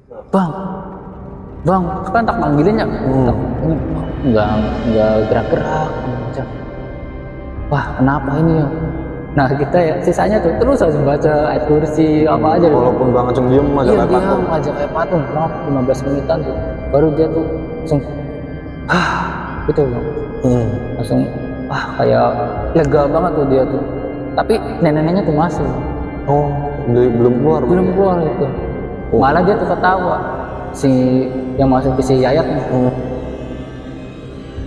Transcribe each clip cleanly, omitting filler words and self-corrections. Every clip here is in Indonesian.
bang, bang, kan tak manggilin ya, nggak gerak-gerak. Wah, kenapa ini ya? Nah kita ya sisanya tuh terus harus baca ayat kursi apa aja. Walaupun bang langsung diem aja iya, kayak dia patung. aja kayak patung, bang, 15 menitan tuh, baru dia tuh langsung, gitu bang, langsung, kayak lega banget tuh dia tuh. Tapi nenek-neneknya tuh masih, Oh, belum keluar. belum keluar itu. Malah dia tuh ketawa, si yang masuk ke si Yayat nih.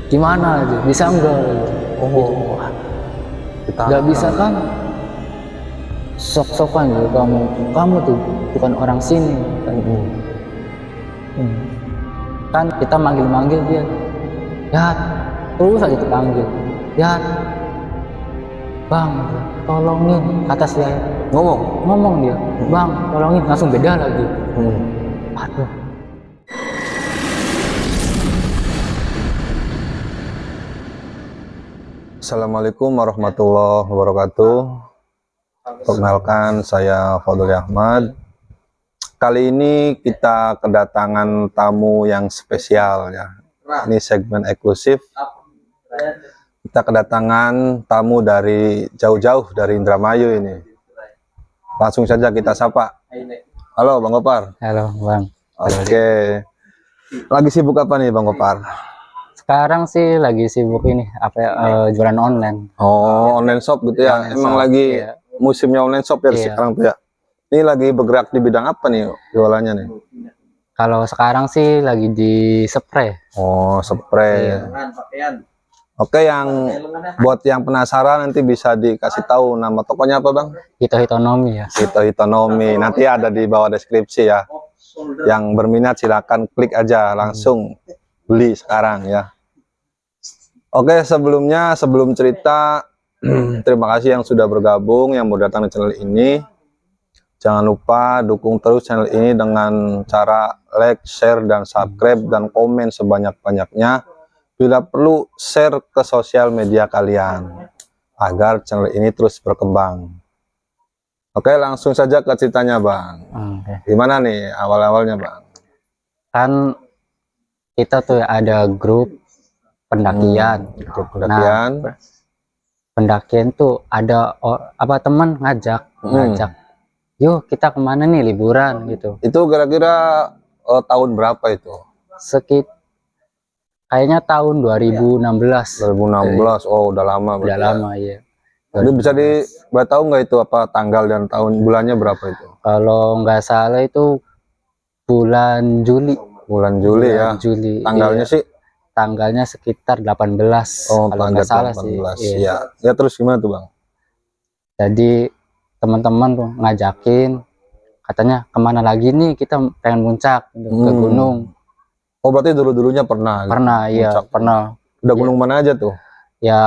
Gimana aja, bisa enggak? Oh, Nggak bisa kan? Sok-sokan gitu kamu tuh bukan orang sini. Kan kita manggil-manggil dia, ya terus aja dipanggil, ya bang, tolongin, kata si Yayat. Ngomong dia, bang, tolongin, langsung beda lagi. Aduh. Assalamualaikum warahmatullahi wabarakatuh. Perkenalkan, saya Fadli Ahmad. Kali ini kita kedatangan tamu yang spesial ya. Ini segmen eksklusif. Kita kedatangan tamu dari jauh-jauh dari Indramayu ini. Langsung saja kita sapa. Halo Bang Gopar. Halo bang. Oke. Lagi sibuk apa nih Bang Gopar? Sekarang sih lagi sibuk ini jualan online. Oh, online shop gitu ya. Online Emang shop, lagi iya. musimnya online shop ya sekarang tuh ya. Ini lagi bergerak di bidang apa nih jualannya nih? Kalau sekarang sih lagi di spray. Oh, spray. Oke, yang buat yang penasaran nanti bisa dikasih tahu nama tokonya apa Bang? Hito Hitonomi ya. Hito Hitonomi. Nanti ada di bawah deskripsi ya. Yang berminat silakan klik aja langsung beli sekarang ya. Oke, sebelum cerita, terima kasih yang sudah bergabung, yang mau datang di channel ini. Jangan lupa dukung terus channel ini dengan cara like, share, dan subscribe, dan komen sebanyak-banyaknya. Bila perlu, share ke sosial media kalian, agar channel ini terus berkembang. Oke, langsung saja ke ceritanya Bang. Gimana nih awal-awalnya Bang? Kan kita tuh ada grup pendakian. Grup pendakian. Nah, pendakian tuh ada teman ngajak, yuk kita kemana nih liburan gitu. Itu kira-kira tahun berapa itu? Kayaknya tahun 2016. 2016. Oh, udah lama. Udah lama ya. Jadi bisa tahu nggak itu apa tanggal dan tahun bulannya berapa itu? Kalau nggak salah itu bulan Juli. Bulan Juli ya. Juli. Tanggalnya iya. sih? Tanggalnya sekitar 18. Oh, kalau nggak salah 18 sih. Iya. Ya terus gimana tuh Bang? Jadi teman-teman tuh ngajakin, katanya kemana lagi nih, kita pengen muncak gitu, ke gunung. Oh, berarti dulu-dulunya pernah? Pernah, iya pernah. Udah gunung mana aja tuh? Ya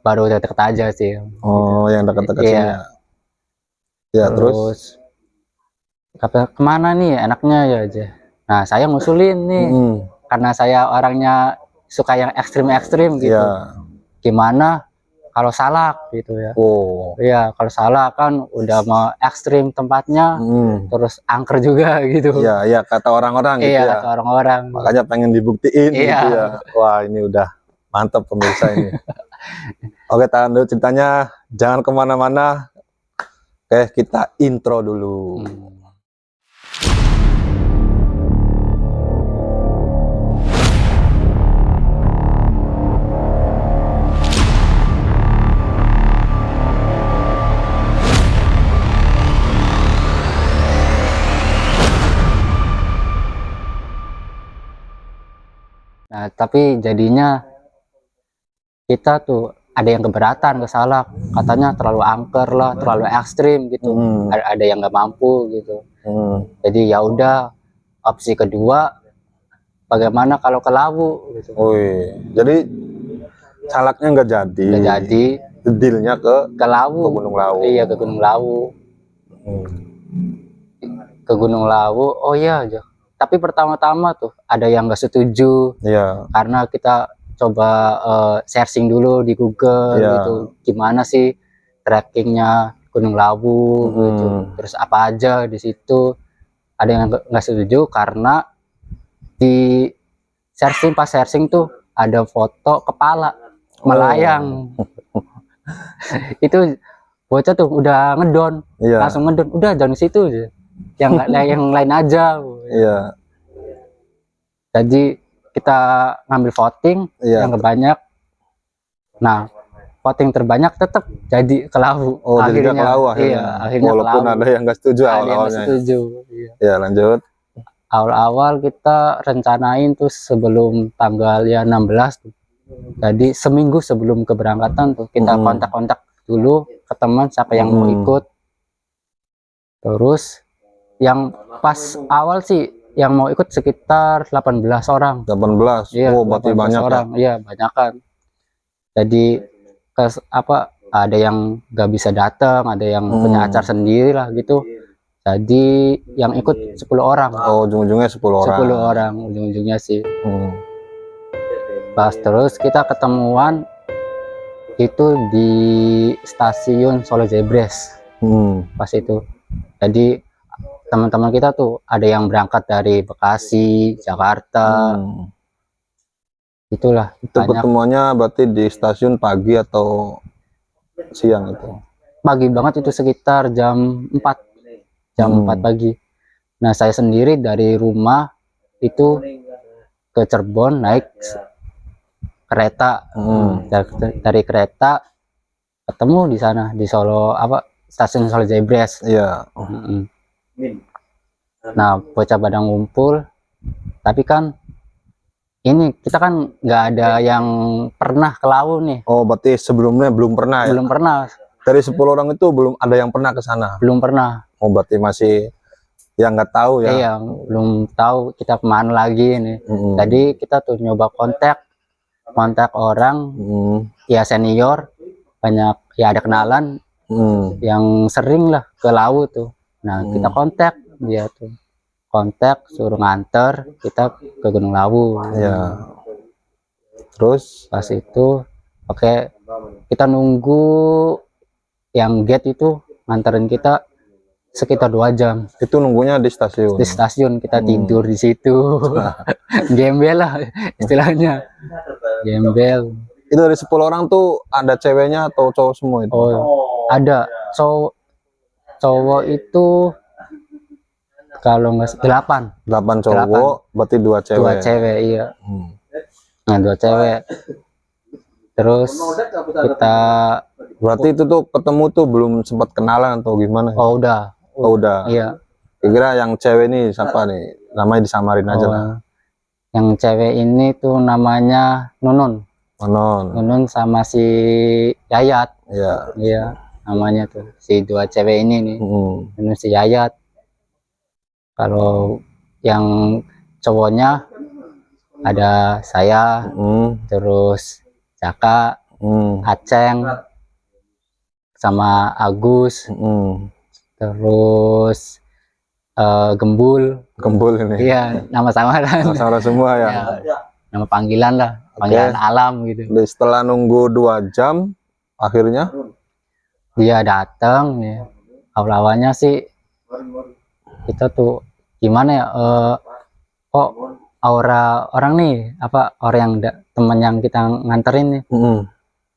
baru deket aja sih. Oh, yang dekat-dekat sini ya. Ya terus kemana nih enaknya ya aja. Nah saya ngusulin nih, karena saya orangnya suka yang ekstrim-ekstrim gitu. Gimana kalau Salak gitu ya. Iya, kalau Salak kan udah mau ekstrim tempatnya, terus angker juga gitu. Iya, kata orang-orang gitu ya. Kata orang-orang. Makanya pengen dibuktiin gitu ya. Wah, ini udah mantap pemirsa ini. Oke, tahan dulu ceritanya, jangan kemana-mana. Oke, kita intro dulu. Nah, tapi jadinya kita tuh ada yang keberatan ke Salak, katanya terlalu angker lah, terlalu ekstrim gitu. Ada yang nggak mampu gitu. Jadi ya udah, opsi kedua bagaimana kalau ke Lawu gitu. Jadi Salaknya nggak jadi. Dealnya ke Lawu. Ke Gunung Lawu. Iya, ke Gunung Lawu. Ke Gunung Lawu. Oh iya aja. Tapi pertama-tama tuh ada yang nggak setuju. Iya. Karena kita coba searching dulu di Google gitu, gimana sih trekkingnya Gunung Lawu gitu, terus apa aja di situ. ada yang nggak setuju karena di pas searching tuh ada foto kepala melayang. Itu bocah tuh udah ngedon, langsung ngedon, udah jangan situ aja. Yang lain aja. Iya. Jadi kita ngambil voting yang kebanyak. Nah, voting terbanyak tetap jadi ke Lawu. Oh, akhirnya ke Lawu akhirnya. Iya, akhirnya walaupun ke Lawu. ada yang nggak setuju awal-awalnya. Setuju. Iya. Ya, lanjut. Awal-awal kita rencanain tuh sebelum tanggal 16 tuh. Jadi seminggu sebelum keberangkatan tuh kita kontak-kontak dulu ke teman siapa yang mau ikut. Terus yang pas awal sih yang mau ikut sekitar 18 orang. 18. Iya, oh, berarti banyak orang. Iya, banyakan. Jadi ada yang nggak bisa datang, ada yang punya acara sendiri lah gitu. Jadi yang ikut 10 orang. Oh, ujung-ujungnya 10 orang. 10 orang ujung-ujungnya sih. Pas terus kita ketemuan itu di stasiun Solo Jebres. Pas itu. Jadi teman-teman kita tuh ada yang berangkat dari Bekasi, Jakarta. Itulah. Itu pertemuannya berarti di stasiun pagi atau siang itu? Pagi banget itu sekitar jam 4. Jam 4 pagi. Nah, saya sendiri dari rumah itu ke Cirebon naik kereta. Dari kereta ketemu di sana di Solo stasiun Solo Jebres. Iya. Nah, bocah pada ngumpul, tapi kan ini kita kan nggak ada yang pernah ke Lawu nih. Oh, berarti sebelumnya belum pernah ya? Belum pernah. Dari 10 orang itu belum ada yang pernah ke sana? Belum pernah. Oh, berarti masih yang nggak tahu ya? Iya, belum tahu kita kemana lagi nih. Jadi kita tuh nyoba kontak orang, ya senior, banyak ya ada kenalan yang sering lah ke Lawu tuh. Nah, kita kontak dia tuh. Kontak suruh nganter kita ke Gunung Lawu. Ya. Terus pas itu kita nunggu yang gate itu nganterin kita sekitar 2 jam. Itu nunggunya di stasiun? Di stasiun kita tidur di situ. Gembel lah istilahnya. Gembel. Itu dari 10 orang tuh ada ceweknya atau cowok semua itu? Oh, ada cowok itu kalau nggak 8 cowok, berarti 2 cewek. 2 cewek, iya. Nah, 2 cewek. Terus kita berarti itu tuh ketemu tuh belum sempat kenalan atau gimana? Oh, udah. Oh, udah. Iya. Kira yang cewek ini siapa nih? Namanya disamarin aja lah. Yang cewek ini tuh namanya Nunun. Nunun sama si Yayat. Iya. Iya, namanya tuh. Si 2 cewek ini nih. Nunun si Yayat. Kalau yang cowoknya ada saya, terus Jaka, Aceng, sama Agus, terus Gembul ini. Iya, nama samaran. Sama semua ya. Nama panggilan lah, panggilan alam gitu. Setelah nunggu 2 jam, akhirnya dia datang ya. Awal-awalnya sih kita tuh gimana ya, kok aura orang nih orang yang teman yang kita nganterin nih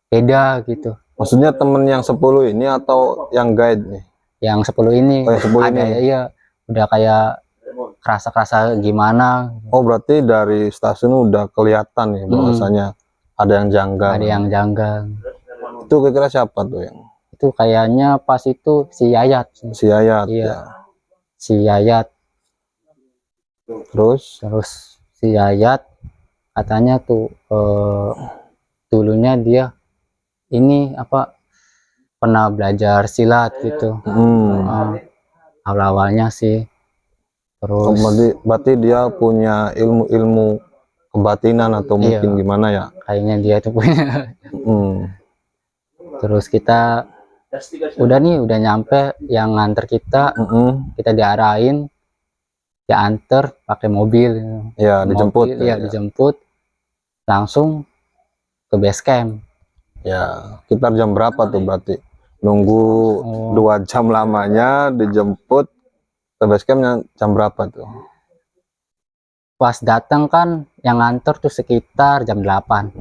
beda gitu. Maksudnya temen yang 10 ini atau yang guide nih? Yang 10 ini. Oh, yang 10 ada ini. Iya, udah kayak kerasa gimana. Oh, berarti dari stasiun udah kelihatan nih bahwasanya ada yang janggal. Ada yang janggal. Itu kira-kira siapa tuh yang? Itu kayaknya pas itu si Yayat. Si Yayat. Iya. Ya. Si Yayat. Terus si Yayat katanya tuh dulunya dia ini pernah belajar silat gitu. Awal-awalnya sih. Terus berarti dia punya ilmu kebatinan atau mungkin gimana ya? Kayaknya dia itu punya. Terus kita udah nyampe, yang nganter kita, kita diarahin, diantar pakai mobil. Ya, dijemput. Iya, dijemput langsung ke base camp. Ya, sekitar jam berapa tuh berarti? Nunggu 2 jam lamanya dijemput Ke base campnya jam berapa tuh? Pas datang kan yang ngantor tuh sekitar jam 8.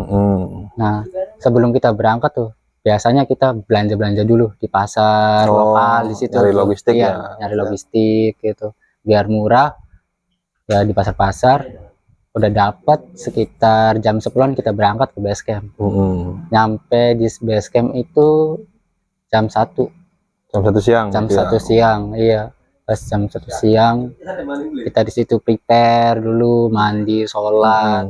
Nah, sebelum kita berangkat tuh biasanya kita belanja-belanja dulu di pasar lokal di situ. Nyari logistik ya. Nyari logistik gitu. Biar murah. Ya di pasar-pasar udah dapat sekitar jam 10-an kita berangkat ke base camp. Nyampe di base camp itu jam 1. Jam 1 siang. Jam 1 siang, iya. Pas jam 1 siang kita di situ prepare dulu, mandi, sholat,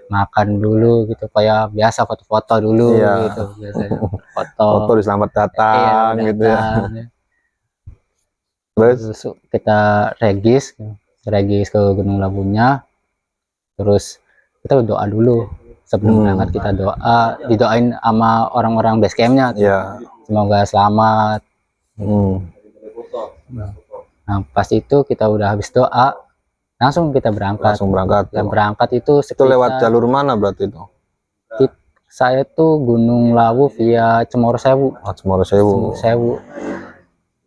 makan dulu gitu, kayak biasa foto-foto dulu gitu biasanya. Foto di selamat datang gitu ya. Terus kita regis ke Gunung Labunya, terus kita doa dulu sebelum berangkat. Kita didoain sama orang-orang base campnya, semoga selamat. Nah pas itu kita udah habis doa langsung kita berangkat. Dan berangkat itu sekitar, lewat jalur mana berarti itu? Saya tuh Gunung Lawu via Cemoro Sewu. Cemoro Sewu.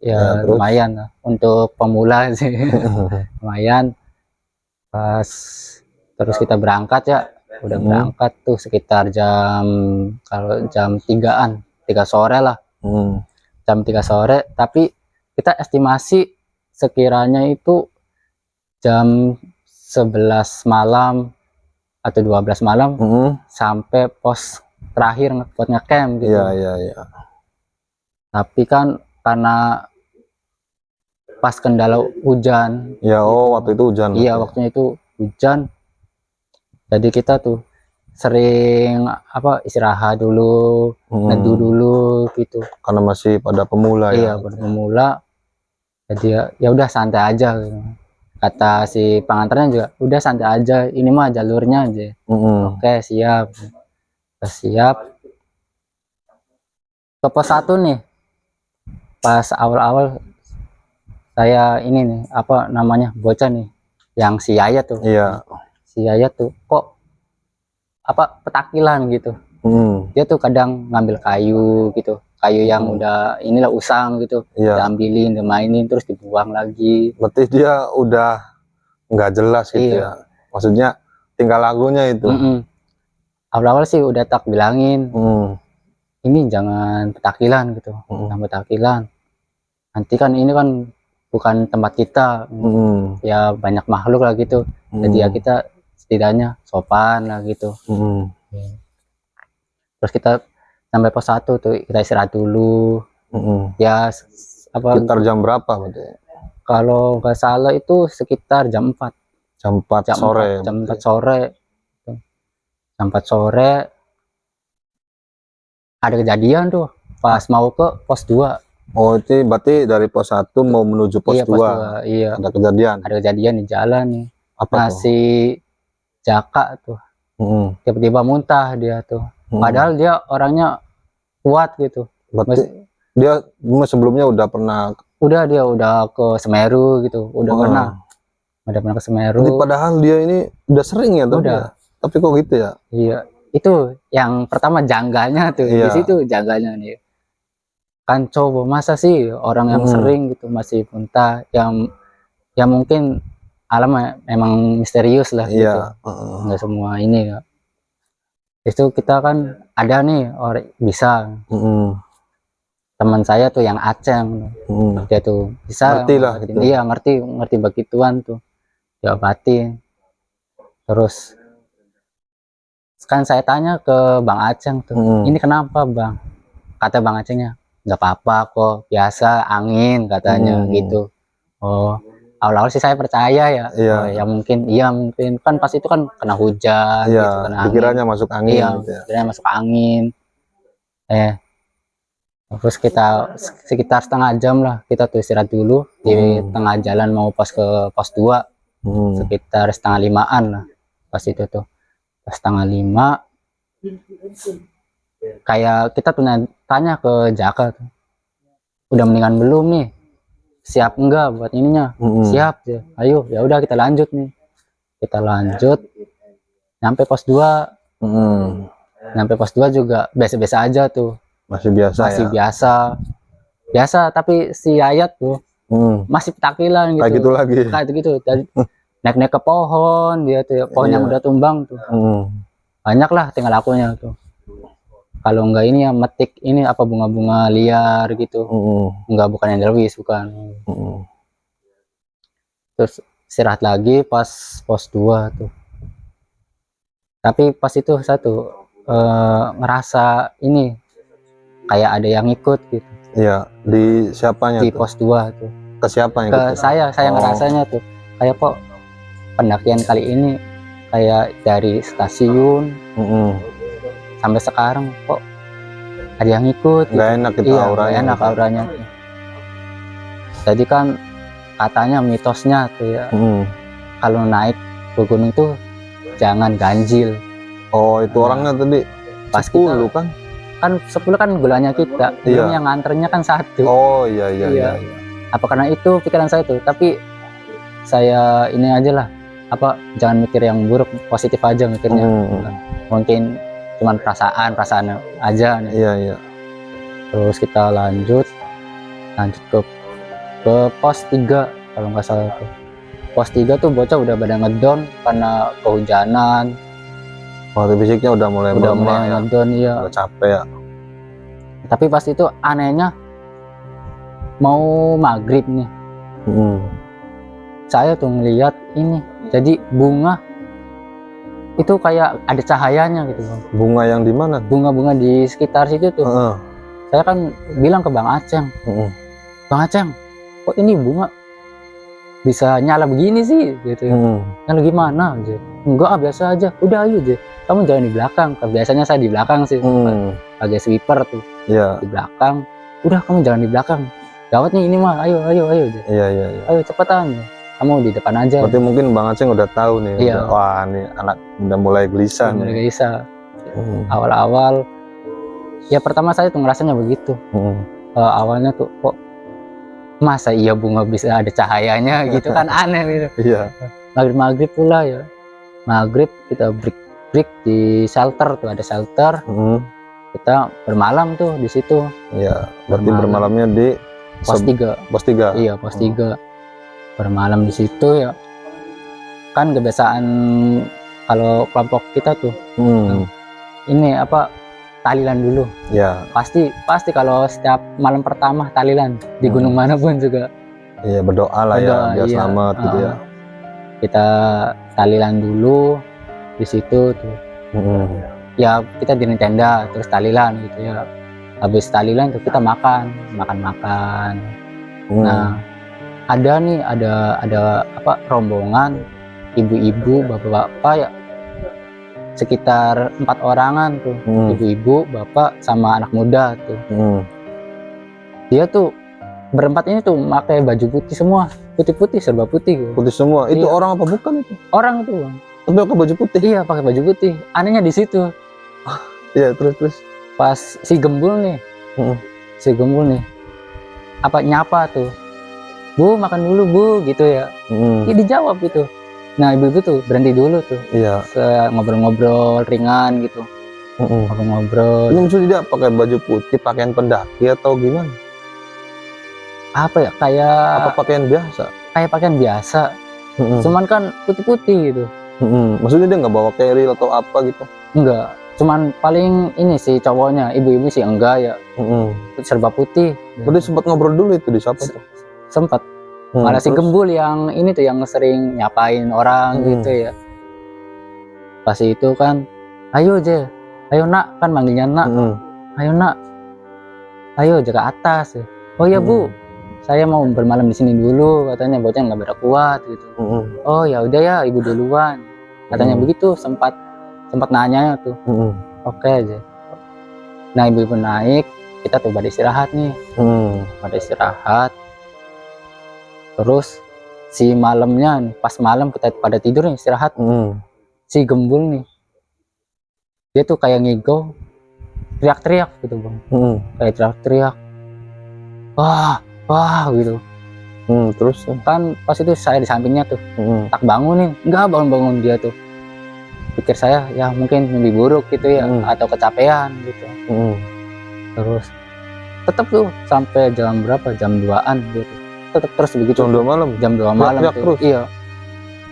Ya lumayan lah untuk pemula sih. Lumayan. Pas terus kita berangkat ya, udah berangkat tuh sekitar kalau jam 3-an, 3 sore lah. Jam 3 sore, tapi kita estimasi sekiranya itu jam 11 malam atau 12 malam sampai pos terakhir buat ngecamp gitu. Iya. Tapi kan karena pas kendala hujan. Ya, waktu itu hujan. Iya, waktunya itu hujan. Jadi kita tuh sering istirahat dulu, neduh dulu gitu. Karena masih pada pemula ya. Iya, pada pemula. Jadi ya udah santai aja. Kata si pengantarnya juga, udah santai aja. Ini mah jalurnya aja. Oke, siap. Siap. Ke pos 1 nih. Pas awal-awal saya ini nih, bocah nih. Yang si Yayat tuh. Iya. Si Yayat tuh kok petakilan gitu. Dia tuh kadang ngambil kayu gitu. Kayu yang udah usang gitu, diambilin, dimainin, terus dibuang lagi. Berarti dia udah nggak jelas gitu ya. Maksudnya tinggal lagunya itu. Awal-awal sih udah tak bilangin, ini jangan petakilan gitu, jangan petakilan. Nanti kan ini kan bukan tempat kita, ya banyak makhluk lah gitu. Jadi ya kita setidaknya sopan lah gitu. Terus kita sampai pos 1 tuh kita istirahat dulu. Ya sekitar jam berapa berarti? Kalau nggak salah itu sekitar jam 4. Jam 4 sore. Jam 4 sore. Jam 4 sore ada kejadian tuh pas mau ke pos 2. Oh, itu berarti dari pos 1 mau menuju pos 2. Pos 2. Iya. Ada kejadian. Ada kejadian di jalan nih. Apa tuh? Si Jaka tuh. Tiba-tiba muntah dia tuh. Padahal dia orangnya kuat gitu. Berarti dia sebelumnya udah pernah. Dia udah ke Semeru gitu. Udah pernah ke Semeru. Jadi padahal dia ini udah sering ya tuh. Tapi kok gitu ya? Iya. Itu yang pertama janggalnya tuh. Di situ janggalnya nih. Kan coba masa sih orang yang sering gitu masih muntah, yang mungkin alam emang misterius lah gitu. Nggak semua ini ya. Itu kita kan ada nih orang bisa. Teman saya tuh yang Aceng, dia tuh bisa ngerti lah gitu. Iya, ngerti begituan tuh, diobatin. Terus kan saya tanya ke Bang Aceng tuh, ini kenapa Bang? Kata Bang Acengnya, nggak apa-apa kok, biasa angin katanya gitu. Oh, awal-awal sih saya percaya ya. Ya mungkin kan pas itu kan kena hujan gitu, kena dikiranya masuk angin. Dikiranya masuk angin. Terus kita sekitar setengah jam lah kita tuh istirahat dulu di tengah jalan mau pas ke pos 2. Sekitar setengah 5-an lah pas itu tuh. Pas setengah 5 kayak kita tuh tanya ke Jaka tuh, udah mendingan belum nih, siap enggak buat ininya? Siap ya, ayo ya udah kita lanjut nih. Kita lanjut nyampe pos 2. Nyampe pos 2 juga biasa-biasa aja tuh. Masih biasa. Biasa, tapi si Yayat tuh masih petakilan gitu. Kayak gitu lagi. Kayak gitu. Tadi naik-naik ke pohon dia tuh ya, pohon yang udah tumbang tuh. Banyak lah tinggal akunya tuh. Kalau enggak ini ya metik ini apa bunga-bunga liar gitu. Enggak, bukan Edelweiss, bukan. Terus istirahat lagi pas pos 2 tuh. Tapi pas itu satu ngerasa ini kayak ada yang ikut gitu. Iya, di siapanya Di tuh? pos 2 tuh. Ke siapa yang Ke ikut? saya ngerasanya tuh kayak kok pendakian kali ini kayak dari stasiun sampai sekarang kok ada yang ikut gitu. Nggak enak gitu, iya, auranya nggak enak gitu. auranya tuh. Jadi kan katanya mitosnya tuh ya, kalau naik ke gunung tuh jangan ganjil. Oh, itu orangnya tadi Pas 10 kan? Kan 10 kan gulanya kita, belum yang nganternya kan 1. Oh iya. Apa karena itu pikiran saya tuh, tapi saya ini aja lah, apa jangan mikir yang buruk, positif aja mikirnya. Mungkin cuman perasaan aja nih. Iya. Terus kita lanjut ke pos 3 kalau nggak salah tuh. Pos 3 tuh bocah udah pada ngedown karena kehujanan. Waktu fisiknya udah mulai ngedown, iya. udah capek ya. Tapi pas itu anehnya mau maghrib nih, saya tuh ngeliat ini, jadi bunga itu kayak ada cahayanya gitu Bang. Bunga yang di mana? Bunga-bunga di sekitar situ tuh. Saya kan bilang ke Bang Aceng, Bang Aceng, kok ini bunga bisa nyala begini sih gitu ya. Nyala gimana aja? Enggak, biasa aja. Udah ayo aja, kamu jangan di belakang. Biasanya saya di belakang sih, pakai sweeper tuh. Di belakang. Udah, kamu jangan di belakang, gawat nih ini mah, ayo aja. Iya. Ayo cepetan, kamu di depan aja. Berarti mungkin Bang Aceng udah tahu nih. Iya. Wah, nih anak udah mulai gelisah Mulai nih. gelisah. Awal-awal ya pertama saya tuh ngerasanya begitu. Awalnya tuh kok masa iya bunga bisa ada cahayanya gitu kan, aneh gitu. Iya. Maghrib pula ya. Maghrib kita break di shelter tuh, ada shelter. Kita bermalam tuh di situ. Iya. Berarti bermalamnya di pos 3. Pos 3. Iya, pos 3. Bermalam di situ ya. Kan kebiasaan kalau kelompok kita tuh. Ini apa, tahlilan dulu. Ya. Pasti kalau setiap malam pertama tahlilan di gunung manapun juga. Iya, berdoa lah ya, biar selamat gitu ya. Kita tahlilan dulu di situ tuh. Ya kita di tenda terus tahlilan gitu ya. Habis tahlilan tuh kita makan. Nah, ada apa, rombongan ibu-ibu, bapak-bapak ya, sekitar 4 orangan tuh. Ibu-ibu, bapak sama anak muda tuh. Dia tuh berempat ini tuh pakai baju putih semua, putih serba putih gitu. Putih semua. Itu Iya. orang apa bukan itu? Orang itu Bang, Tapi pakai baju putih. iya pakai baju putih. Anehnya di situ Iya, terus. pas si Gembul nih apa nyapa tuh, Bu makan dulu Bu gitu ya. Ya dijawab gitu. Nah ibu-ibu tuh berhenti dulu tuh, Iya. ngobrol-ngobrol ringan gitu. Ngobrol-ngobrol. Ini maksudnya dia pakai baju putih, pakaian pendaki atau gimana? Apa ya, Apa pakaian biasa? kayak pakaian biasa, cuman kan putih-putih gitu. Maksudnya dia nggak bawa carrier atau apa gitu? Enggak, cuman paling ini sih cowoknya, ibu-ibu sih enggak ya, serba putih. Berarti sempat ngobrol dulu itu di siapa tuh? Sempat. Malah si Gembul yang ini tuh yang sering nyapain orang gitu ya. Pas itu kan, ayo nak, kan manggilnya nak. Ayo nak, ayo jaga atas. Oh ya Bu, saya mau bermalam di sini dulu, katanya bocah nggak pada kuat gitu. Oh ya udah ya, ibu duluan, katanya begitu. Sempat nanya tuh. Oke aja. Nah ibu naik, kita tuh pada istirahat nih. Pada istirahat. Terus si malamnya nih, pas malam kita pada tidur nih istirahat. Si Gembul nih, dia tuh kayak ngigau, teriak-teriak gitu Bang. Kayak teriak-teriak, wah gitu. Terus Kan pas itu saya di sampingnya tuh, tak bangunin, nggak bangun dia tuh. Pikir saya ya mungkin mimpi buruk gitu ya, atau kecapean gitu. Terus tetap tuh sampai jam berapa, jam 2-an gitu, tetap terus begitu. Jam 2 malam. Jam 2 malam Teriak tuh. terus? Iya.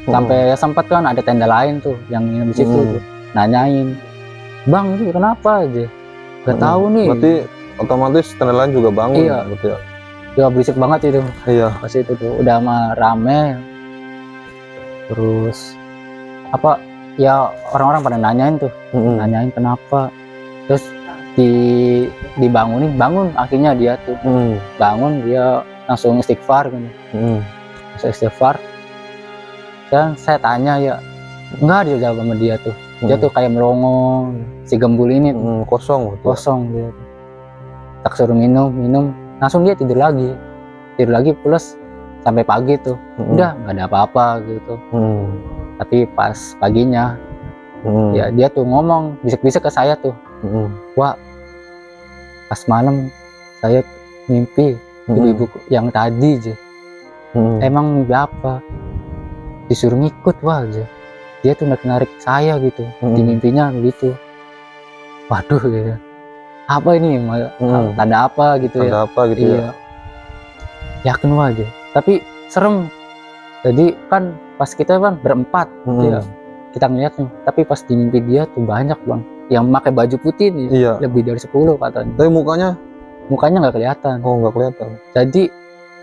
Sampai sempat kan ada tenda lain tuh yang di situ tuh. Nanyain, "Bang, ini kenapa aja?" Gak tahu nih. Berarti otomatis tenda lain juga bangun. Iya. Berarti ya. Ya berisik banget itu. Iya. Pas itu tuh udah mah rame. Terus apa ya, orang-orang pada nanyain tuh. Nanyain kenapa. Terus dibangunin, bangun akhirnya dia tuh. Bangun, dia langsung istighfar gitu. Langsung istighfar. Dan saya tanya ya, enggak, dia jawab sama dia tuh. Dia tuh kayak melongo, si Gembul ini tuh. Kosong. Kosong dia tuh. Tak suruh minum, langsung dia tidur lagi plus sampai pagi tuh. Udah nggak ada apa-apa gitu. Tapi pas paginya ya dia tuh ngomong bisik-bisik ke saya tuh, "Wah, pas malam saya mimpi ibu-ibu yang tadi aja. Emang mimpi apa? Disuruh ngikut wah aja. Dia tuh narik saya gitu di mimpinya gitu." Waduh gitu. Apa ini? Tanda apa gitu ya? Tanda apa gitu ya? Yakin wah aja. Tapi serem. Jadi kan pas kita kan berempat ya, kita ngeliatnya. Tapi pas di mimpi dia tuh banyak bang yang pakai baju putih nih. Iya. Lebih dari 10 katanya. Tapi mukanya nggak kelihatan. Oh, nggak kelihatan. Jadi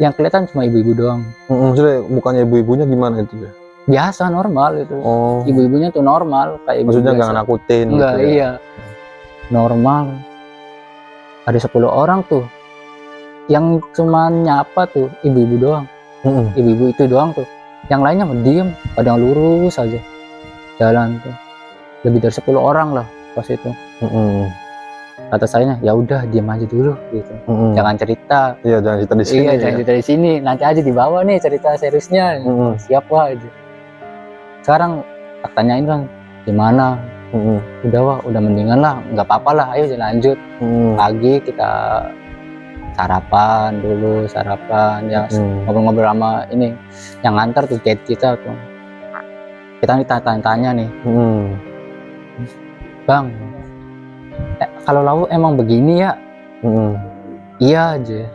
yang kelihatan cuma ibu-ibu doang. Maksudnya mukanya ibu-ibunya gimana itu ya? Biasa normal itu. Oh. Ibu-ibunya tuh normal kayak ibu. Maksudnya nggak nakutin. Enggak, gitu ya? iya. Normal. Ada 10 orang tuh. Yang cuma nyapa tuh ibu-ibu doang. Ibu-ibu itu doang tuh. Yang lainnya diem, pada lurus aja jalan tuh. Lebih dari 10 orang lah pas itu. Kata saya, ya udah diem aja dulu gitu. Jangan cerita. Iya, jangan cerita di sini. Iya, jangan cerita di sini. Nanti aja di bawah nih cerita seriusnya. Siapa aja. Sekarang tak tanyain kan, gimana? Udah wah, udah mendingan lah, nggak apa-apa lah, ayo lanjut. Pagi kita sarapan dulu, ya ngobrol-ngobrol sama ini yang ngantar tuh guide kita tuh. Kita ditanya-tanya nih, "Bang, kalau laut emang begini ya?" Iya aja.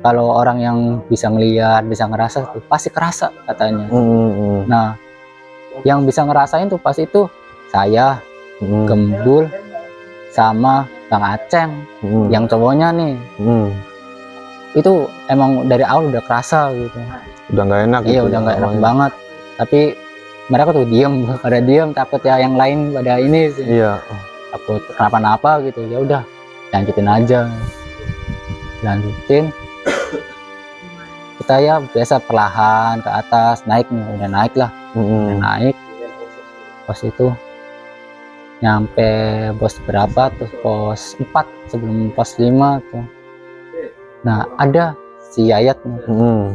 Kalau orang yang bisa ngeliat, bisa ngerasa tuh pasti kerasa katanya. Nah, yang bisa ngerasain tuh pas itu saya, Gembul, sama Bang Aceng, yang cowoknya nih. Itu emang dari awal udah kerasa gitu. Udah nggak enak. Iya, gitu udah nggak enak namanya. banget. Tapi mereka tuh diem, pada diem, takut ya yang lain pada ini sih. Iya. Takut kenapa-napa gitu. Ya udah, lanjutin aja. Lanjutin. Kita ya biasa perlahan ke atas, naik nih, udah naik lah. Udah naik. Pos itu nyampe pos berapa tuh? Pos 4 sebelum pos 5 tuh. Nah, ada si Yayat nih.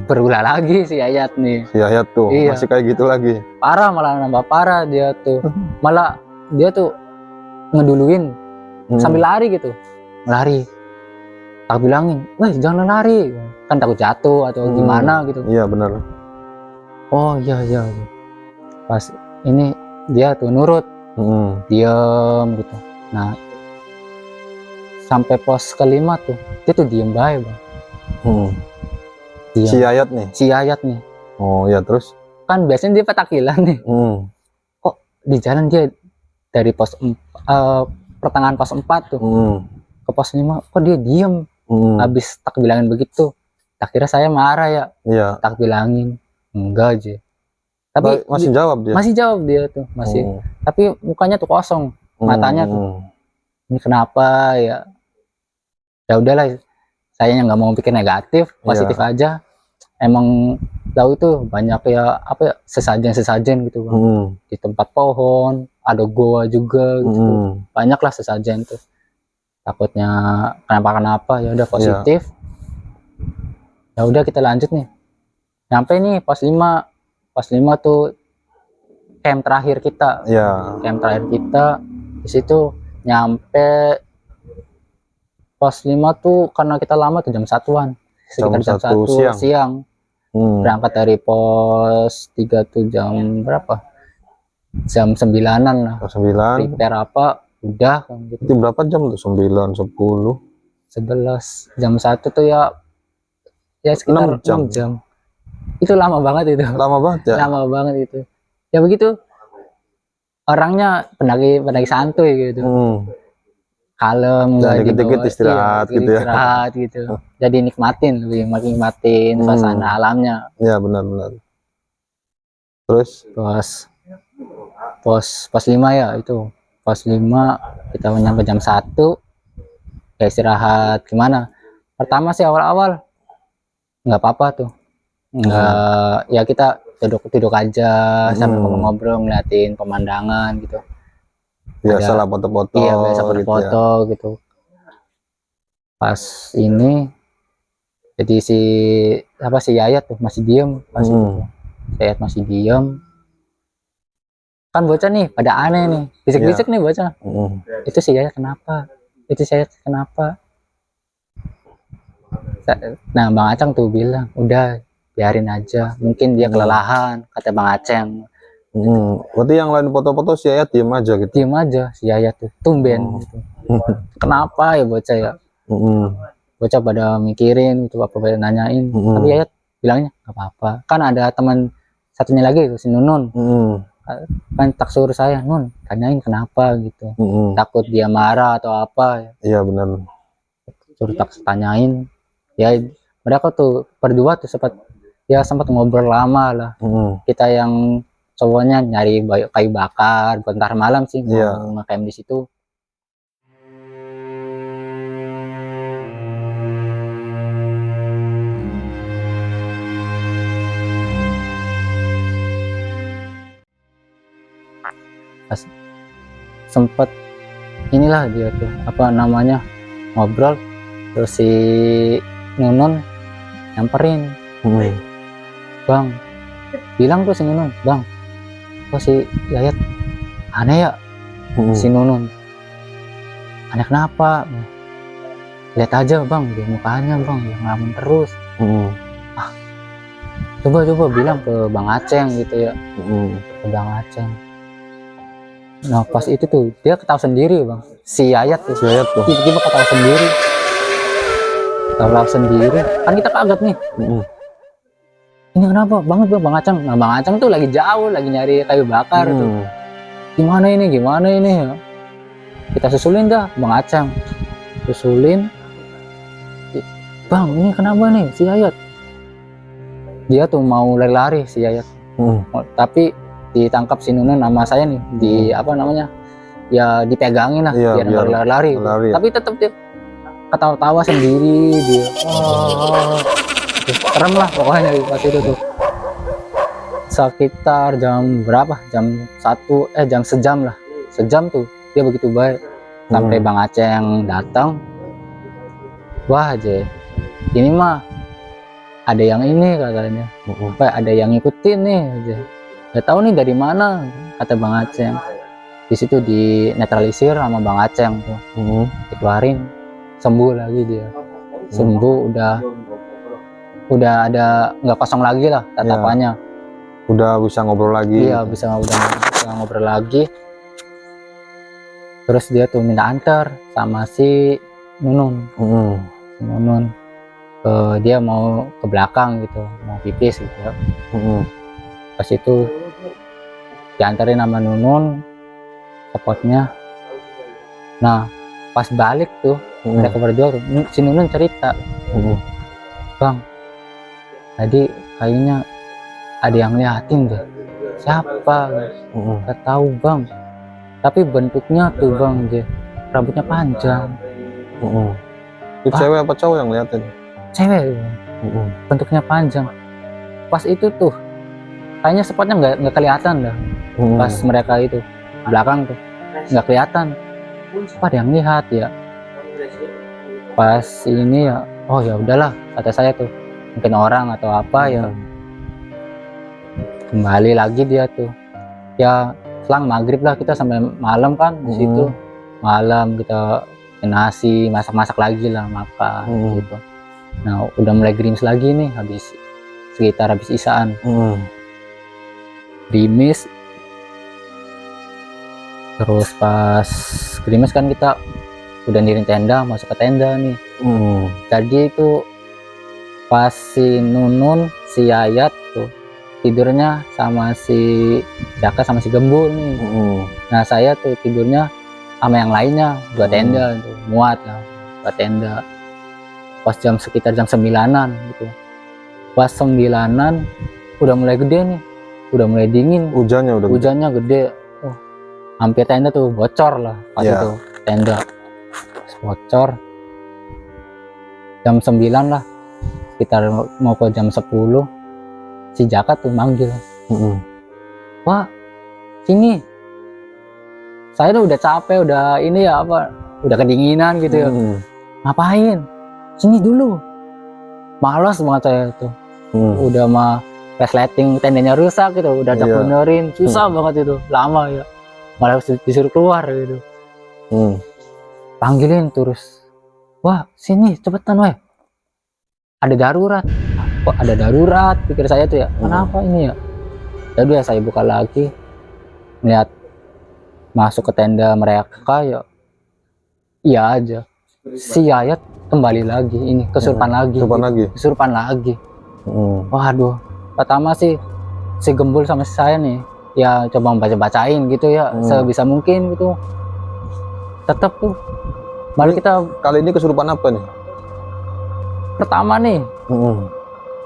Berulah lagi si Yayat nih. Si Yayat tuh Iya. masih kayak gitu lagi. Parah, malah nambah parah dia tuh. Malah dia tuh ngeduluin sambil lari gitu. Lari. Tak bilangin, "Weh, jangan lari." Kan takut jatuh atau gimana gitu. Iya, benar. Oh iya. Pas ini dia tuh nurut. Diem gitu. Nah, sampai pos ke-5 tuh dia tuh diem baik bang. Diem. Si Yayat nih. Si Yayat nih. Oh ya, terus Kan biasanya dia petakilan nih. Kok di jalan dia dari pos pertengahan pos 4 tuh ke pos 5 kok dia diem. Habis tak bilangin begitu, tak kira saya marah ya. Iya. Tak bilangin enggak aja. Tapi masih jawab dia. Masih jawab dia tuh, masih. Tapi mukanya tuh kosong, matanya tuh. Ini kenapa ya? Ya udahlah, saya nggak mau pikir negatif, positif aja. Emang tahu itu banyak ya apa ya, sesajen gitu bang. Di tempat pohon, ada goa juga gitu. Banyak lah sesajen tuh. Takutnya kenapa ya udah positif. Ya udah kita lanjut nih. Sampai nih pos 5. Pos 5 tuh camp terakhir kita. Camp terakhir kita di situ nyampe pos 5 tuh karena kita lama tuh jam 1-an. Sekitar jam 1 siang. Berangkat dari pos 3 tuh jam berapa? Jam 9-an lah. 9. Prepare apa? Udah kan gitu. Itu berapa jam tuh? 9, 10, 11. Jam 1 tuh ya ya sekitar 6 jam. 6 jam. Itu lama banget itu. Lama banget ya. Lama banget itu. Ya begitu. Orangnya pendaki santuy gitu. Kalem, nggak dikit-dikit istirahat gitu ya. Istirahat gitu. Jadi nikmatin suasana alamnya. Ya benar-benar. Terus pos 5 ya itu. Pos 5 kita nyampe jam 1. Ya istirahat gimana? Pertama sih awal-awal nggak apa-apa tuh. Nggak, ya kita duduk aja sambil ngobrol ngeliatin pemandangan gitu. Biasa lah foto-foto. Iya, biasa foto gitu. Pas ini jadi si Yayat tuh masih diem pas itu. Yayat masih diem. Kan bocah nih pada aneh nih, bisik-bisik nih bocah. Itu si Yayat kenapa? Itu si Yayat kenapa? Nah, Bang Acang tuh bilang, udah biarin aja, mungkin dia kelelahan, kata Bang Aceng. Berarti yang lain foto-foto si Yayat diem aja gitu. Diem aja si Yayat tuh, tumben gitu. Kenapa ya bocah ya? Bocah pada mikirin gitu, apa pada nanyain. Tapi Yayat bilangnya nggak apa-apa. Kan ada teman satunya lagi si Nunun. Kan tak suruh saya, Nun, tanyain kenapa gitu. Takut dia marah atau apa. Iya benar. Suruh tak tanyain. Ya mereka tuh berdua tuh sempat ngobrol lama lah. Kita yang cowoknya nyari kayu bakar bentar malam sih, mau ngecamp di situ. Pas sempet inilah dia tuh apa namanya ngobrol, terus si Nunun nyamperin, Bang, bilang tuh si Nunun, Bang, kok si Yayat aneh ya? Si Nunun aneh kenapa? Lihat aja Bang, di mukanya Bang yang ngelamun terus. Coba bilang ke Bang Aceng gitu ya, ke Bang Aceng. Nah pas itu tuh dia ketawa sendiri Bang, si Yayat tuh tiba-tiba ketawa sendiri, kan kita kaget nih. Ini kenapa banget Bang Aceng? Nah Bang Aceng tuh lagi jauh, lagi nyari kayu bakar tuh. Gimana ini ya? Kita susulin dah Bang Aceng, Bang ini kenapa nih si Yayat? Dia tuh mau lari-lari si Yayat, tapi ditangkap si Nunun nama saya nih, di apa namanya ya dipegangin lah, biar nggak lari. Tapi tetap dia ketawa-tawa sendiri dia. Serem lah pokoknya pas itu tuh. Sekitar jam berapa? Jam sejam tuh dia begitu baik sampai Bang Aceng datang. Wah aja ini mah ada yang ini katanya, ada yang ngikutin nih aja. Gak tahu nih dari mana, kata Bang Aceng. Di situ dinetralisir sama Bang Aceng tuh, dikeluarin, sembuh lagi dia. Sembuh udah ada nggak kosong lagi lah tatapannya. Udah bisa ngobrol lagi. Iya bisa ngobrol lagi. Terus dia tuh minta antar sama si Nunun. Dia mau ke belakang gitu, mau pipis gitu. Pas itu diantarin sama Nunun spotnya. Nah pas balik tuh mereka berdua tuh, si Nunun cerita, Bang tadi kayaknya ada yang liatin deh. Siapa? Gak tahu Bang, tapi bentuknya tuh Bang rambutnya panjang. Itu cewek apa cowok yang liatin? Cewek. Bentuknya panjang. Pas itu tuh kayaknya spotnya nggak kelihatan dah. Pas mereka itu belakang tuh nggak kelihatan. Ada yang lihat ya. Pas ini ya, oh ya udahlah kata saya tuh, mungkin orang atau apa ya. Kembali lagi dia tuh ya, selang maghrib lah kita sampai malam kan di situ. Malam kita nasi, masak lagi lah, makan gitu. Nah udah mulai gerimis lagi nih, sekitar habis isaan. Gerimis, terus pas gerimis kan kita udah nirin tenda, masuk ke tenda nih. Jadi itu Pas si Nunun, si Yayat tuh tidurnya sama si Jaka sama si Gembul nih. Nah saya tuh tidurnya sama yang lainnya, 2 tenda tuh, muat lah, 2 tenda. Pas sekitar jam 9-an gitu. Pas 9-an udah mulai gede nih, udah mulai dingin. Hujannya gede. Hampir tenda tuh bocor lah pas itu tenda. Bocor. Jam 9 lah, sekitar mau ke jam 10, si Jaka tuh manggil. Wah, sini. Saya udah capek, udah ini ya apa, udah kedinginan gitu ya. Ngapain? Sini dulu. Malas banget saya tuh. Udah mah resleting tendanya rusak gitu, udah benerin, susah banget itu, lama ya. Malah disuruh keluar gitu. Panggilin terus. Wah, sini cepetan weh. Ada darurat. Kok ada darurat? Pikir saya tuh ya. Kenapa ini ya? Jadi ya saya buka lagi, melihat masuk ke tenda mereka ya. Iya aja. Si Yayat kembali lagi ini kesurupan lagi. Waduh. Pertama sih si Gembul sama saya nih ya coba bacain gitu ya sebisa mungkin gitu. Tetap tuh. Malah kita kali ini kesurupan apa nih? Pertama nih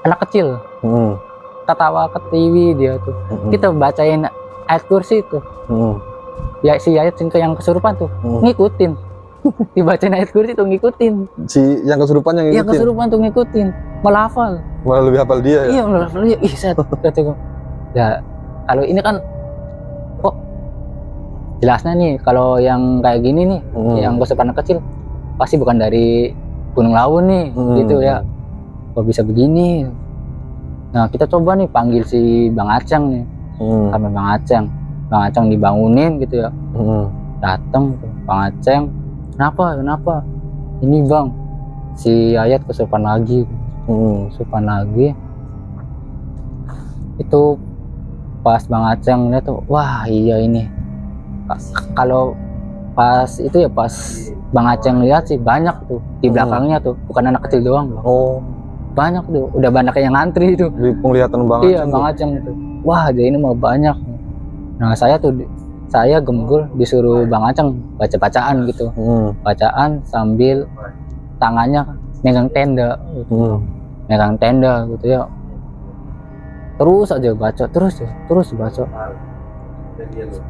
anak kecil ketawa ke TV dia tuh. Kita bacain ayat kursi tuh. Ya si Yayat yang kesurupan tuh ngikutin. Dibacain ayat kursi tuh ngikutin. Si yang kesurupan yang ngikutin? Yang kesurupan tuh ngikutin. Malah hafal. Malah lebih hafal dia ya? Iya malah hafal dia. Ih set kata gue. Ya kalau ini kan kok jelasnya nih kalau yang kayak gini nih yang kesurupan anak kecil pasti bukan dari Gunung Lawu nih gitu ya. Kok bisa begini? Nah kita coba nih panggil si Bang Acang nih. Sama Bang Acang dibangunin gitu ya. Datang tuh Bang Acang. Kenapa? Ini Bang, si Yayat kesurupan lagi. Kesurupan lagi. Itu pas Bang Acang lihat tuh, wah iya ini. Kalau pas itu ya pas Bang Acang lihat sih banyak tuh di belakangnya tuh, bukan anak kecil doang Bang. Banyak tuh, udah banyak yang ngantri itu. Di penglihatan Bang Acang. Iya, Bang Acang itu. Wah, jadi ini mau banyak. Nah, saya Gembul disuruh Bang Acang baca-bacaan gitu. Bacaan sambil tangannya megang tenda gitu. Megang tenda gitu ya. Terus aja baca, terus baca.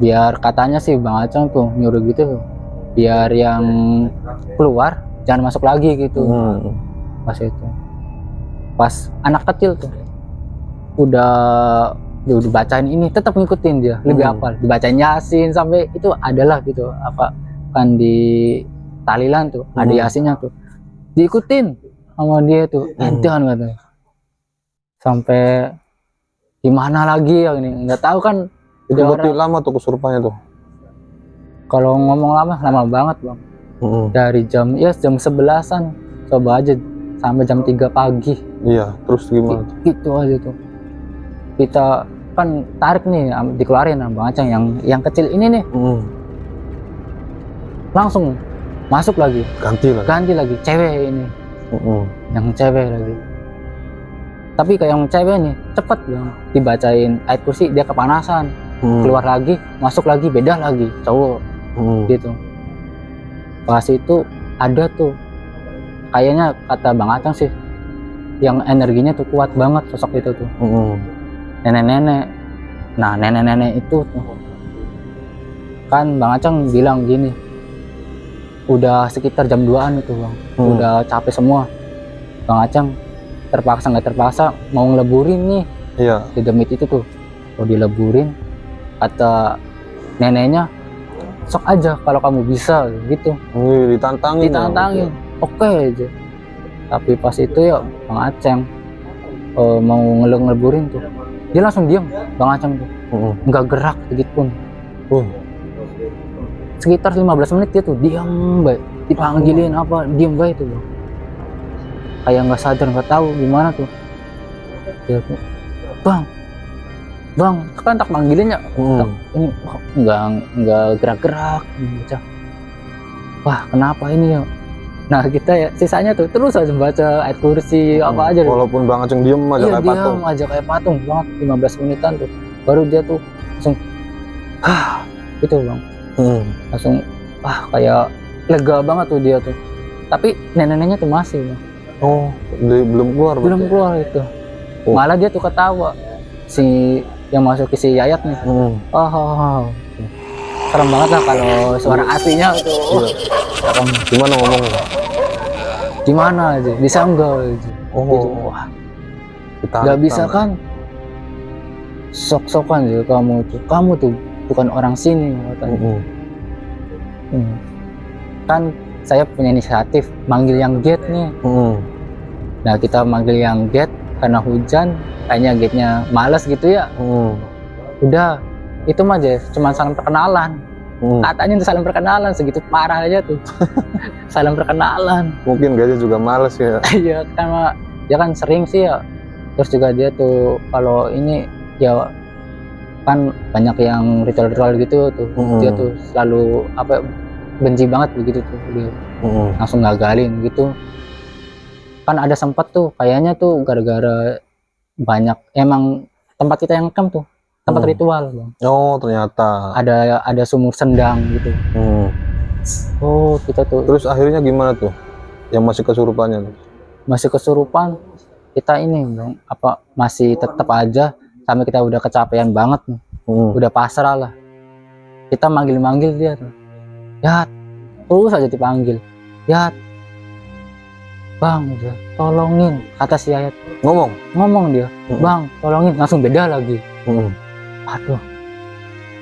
Biar katanya sih Bang Acang tuh nyuruh gitu. Biar yang keluar jangan masuk lagi gitu. Pas itu. Pas anak kecil tuh udah dibacain ini tetap ngikutin dia, lebih hafal, dibacain Yasin sampai itu adalah gitu apa kan di tahlilan tuh ada Yasinnya tuh diikutin sama dia tuh entian katanya. Sampai gimana lagi ya ini nggak tahu kan udah berarti lama tuh kesurupannya tuh. Kalau ngomong lama banget Bang. Dari jam 11-an coba aja sampai jam 3 pagi. Iya, terus gimana? Gitu aja tuh. Kita kan tarik nih dikeluarin sama Bang Acang yang kecil ini nih. Langsung masuk lagi. Ganti lagi cewek ini. Yang cewek lagi. Tapi kayak yang cewek nih cepet Bang. Dibacain ayat kursi dia kepanasan. Keluar lagi, masuk lagi, beda lagi cowok. Gitu. Pas itu ada tuh kayaknya kata Bang Acang sih yang energinya tuh kuat banget sosok itu tuh. Nenek-nenek. Nah nenek-nenek itu tuh kan Bang Acang bilang gini, udah sekitar jam 2-an itu Bang, udah capek semua. Bang Acang terpaksa nggak terpaksa mau ngeleburin nih di demit itu tuh. Mau dileburin, kata neneknya sok aja kalau kamu bisa gitu. Ditantangin. Oke aja. Tapi pas itu ya Bang Acang mau ngeleburin tuh, dia langsung diam Bang Acang tuh, nggak gerak sedikit pun. Sekitar 15 menit dia tuh diam baik, dipanggilin apa diam baik tuh Bang. Kayak nggak sadar, nggak tahu gimana tuh. Dia tuh, Bang, kan tak manggilinnya, ini nggak gerak-gerak. Wah kenapa ini ya? Nah kita ya sisanya tuh terus aja baca ayat kursi apa aja. Walaupun Bang Aceng diem aja Iya, kayak patung. diam aja kayak patung banget 15 menitan tuh. Baru dia tuh langsung gitu Bang. Langsung kayak lega banget tuh dia tuh. Tapi nenek-neneknya tuh masih Bang. Oh, belum keluar berarti? Belum keluar itu. Malah dia tuh ketawa si yang masuk ke si Yayat nih. Serem banget lah kalau suara aslinya tuh. Serem. Gimana ngomongnya? Di mana aja? Di Sanggau aja. Gitu. Wah. Gak bisa kan? Sok-sokan ya kamu tuh bukan orang sini katanya. Kan saya punya inisiatif manggil yang gate nih. Nah kita manggil yang gate karena hujan, kayaknya gate-nya males gitu ya. Udah itu mah aja cuma salam perkenalan. Katanya untuk salam perkenalan segitu parah aja tuh. Salam perkenalan. Mungkin gajah juga males ya. Iya karena dia kan sering sih ya. Terus juga dia tuh kalau ini ya kan banyak yang ritual-ritual gitu tuh. Dia tuh selalu benci banget begitu tuh dia. Langsung gagalin gitu. Kan ada sempat tuh kayaknya tuh gara-gara banyak emang tempat kita yang camp tuh tempat ritual Bang. Oh ternyata ada sumur sendang gitu. Oh kita tuh terus akhirnya gimana tuh yang masih kesurupannya? Masih kesurupan kita ini Bang masih tetap aja sampai kita udah kecapean banget nih. Udah pasrah lah kita manggil dia tuh. Yat terus aja dipanggil Yat Bang udah tolongin kata si Yayat ngomong dia Bang tolongin langsung beda lagi. Aduh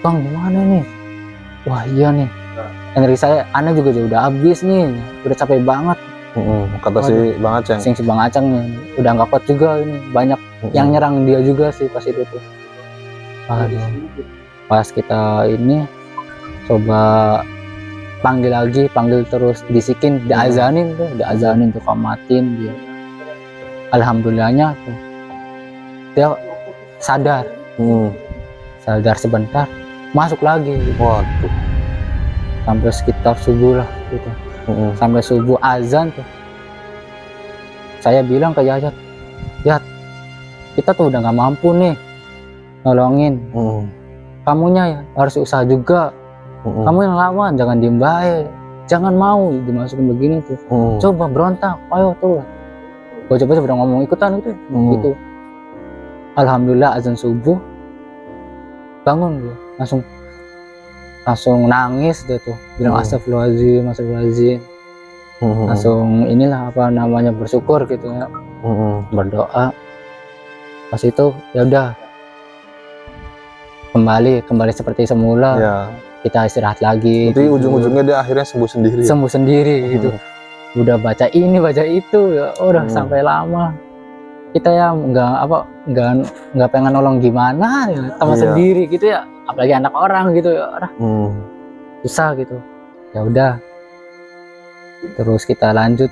Bang gimana nih, wah iya nih energi saya aneh juga udah habis nih, udah capek banget. Kata si Bang Aceng. Si Bang Aceng nih udah nggak kuat juga ini, banyak yang nyerang dia juga sih pas itu tuh. Aduh. Pas kita ini coba panggil terus bisikin, diazanin tuh kamatin dia. Alhamdulillahnya tuh dia sadar. Sadar sebentar, masuk lagi. Waduh. Sampai sekitar subuh lah gitu. Sampai subuh azan tuh. Saya bilang ke Yayat, Yat, kita tuh udah nggak mampu nih nolongin. Kamunya ya harus usaha juga. Kamu yang lawan, jangan diem baik. Jangan mau dimasukin begini tuh. Coba berontak, ayo tuh. Gue coba udah ngomong ikutan gitu. Alhamdulillah azan subuh. Bangun gue langsung nangis dia tuh bilang astagfirullahaladzim langsung inilah bersyukur gitu ya, berdoa. Pas itu ya udah kembali seperti semula ya. Kita istirahat lagi. Jadi ujung-ujungnya dia akhirnya sembuh sendiri gitu. Udah baca ini baca itu ya udah sampai lama. Kita ya nggak pengen nolong gimana ya, teman sendiri gitu ya, apalagi anak orang gitu ya, susah gitu. Ya udah, terus kita lanjut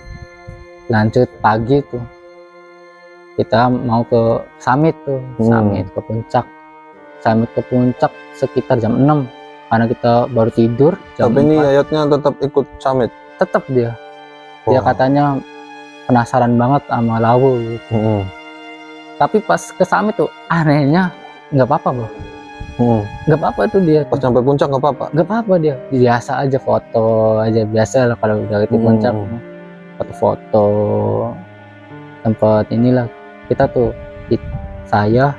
pagi tuh, kita mau ke summit tuh, summit ke puncak sekitar jam 6 karena kita baru tidur. Tapi ini Yayatnya tetap ikut summit? Tetap dia katanya penasaran banget sama Lawu gitu. Tapi pas ke summit tuh anehnya nggak apa-apa Bro. Nggak apa-apa tuh dia. Pas sampai puncak nggak apa-apa? Nggak apa-apa dia. Biasa aja foto aja biasa lah kalau udah di puncak. Foto-foto. Tempat inilah kita tuh saya,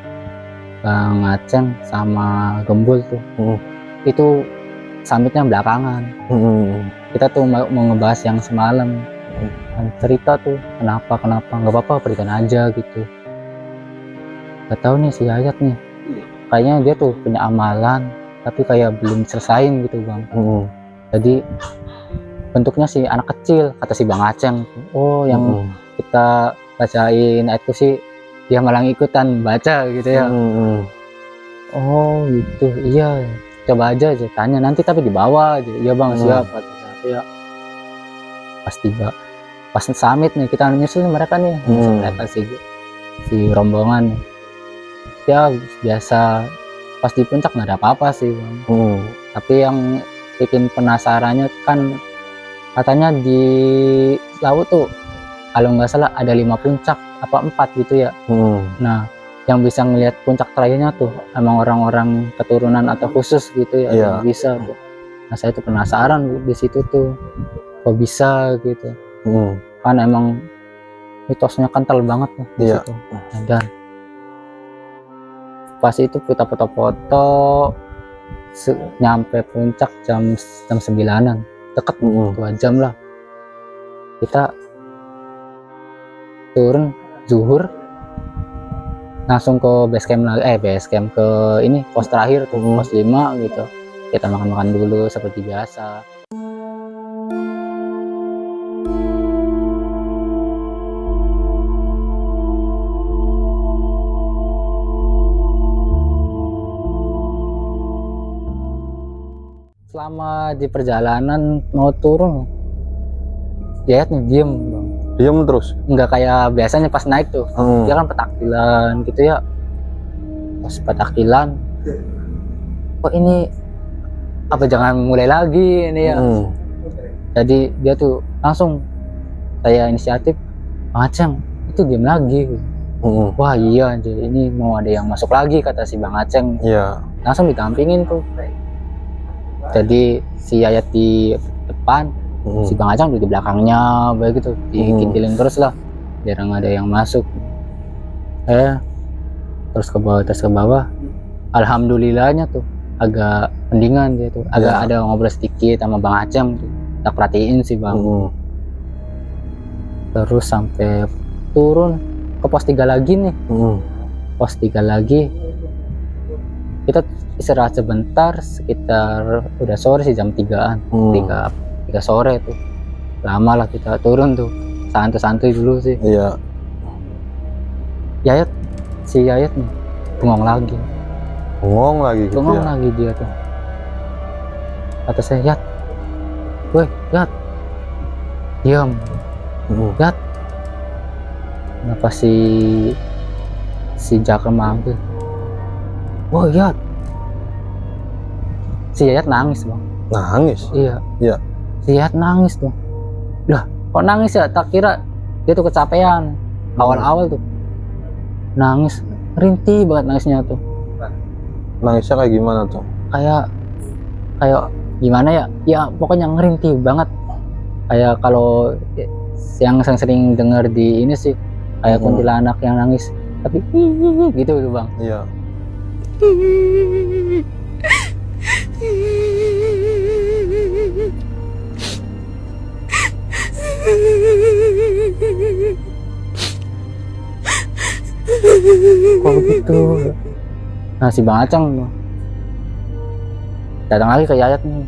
Bang Aceng sama Gembul tuh. Itu summitnya belakangan. Kita tuh mau ngebahas yang semalam. Cerita tuh kenapa nggak apa-apa berikan aja gitu. Gak tahu nih si Yayat nih kayaknya dia tuh punya amalan tapi kayak belum selesain gitu Bang. Jadi bentuknya si anak kecil kata si Bang Aceng. Oh yang kita bacain ayat kursi dia malah ikutan baca gitu ya. Oh gitu, iya coba aja tanya nanti tapi dibawa aja. Iya Bang siap ya. Pas summit nih kita nyusul mereka nih, mereka si rombongan ya biasa. Pas di puncak nggak ada apa-apa sih Bang. Tapi yang bikin penasarannya kan Katanya di laut tuh kalau nggak salah ada 5 puncak apa 4 gitu ya. Nah, yang bisa ngelihat puncak terakhirnya tuh emang orang-orang keturunan atau khusus gitu ya, yang bisa tuh. Nah, saya tuh penasaran di situ tuh kok bisa gitu. Kan emang mitosnya kental banget tuh di situ. Dan pas itu kita foto-foto nyampe puncak jam 9-an, deket 2 jam lah. Kita turun zuhur langsung ke base camp lagi, base camp ke ini pos terakhir tuh, pos 5 gitu. Kita makan-makan dulu seperti biasa. Selama di perjalanan mau turun, Yayat nih diem bang. Diem terus? Nggak kayak biasanya pas naik tuh, dia kan petakilan gitu ya. Pas petakilan, kok ini apa jangan mulai lagi ini ya. Jadi dia tuh langsung saya inisiatif, Bang Aceng itu diem lagi. Wah iya, jadi ini mau ada yang masuk lagi kata si Bang Aceng. Langsung ditampingin tuh. Jadi si Yayat di depan, si Bang Aceng di belakangnya, begitu dikintilin terus lah, biar nggak ada yang masuk. Terus ke bawah. Alhamdulillahnya tuh agak mendingan dia tuh, agak ada ngobrol sedikit sama Bang Aceng, tak perhatiin sih Bang. Terus sampai turun ke pos 3 lagi nih, pos 3 lagi kita istirahat sebentar, sekitar udah sore sih, jam 3-an, 3 sore tuh. Lama lah kita turun tuh, santai-santai dulu sih. Si Yayat nih bengong lagi gitu lagi dia tuh. Kata saya, Yat, weh Yat, diam. Yat, kenapa si Jaka manggil, wah Yat. Si Yayat nangis Bang. Nangis? Iya. Si Yayat nangis tuh. Lah kok nangis ya, tak kira dia tuh kecapean. Awal-awal tuh nangis, rintih banget nangisnya tuh. Nangisnya kayak gimana tuh? Kayak gimana ya? Ya pokoknya ngerintih banget. Kayak kalau yang sering dengar di ini sih, kayak kuntilanak yang nangis, tapi gitu tuh Bang. Iya. Kok begitu? Nah si Bang Aceng datang lagi ke Yayat nih.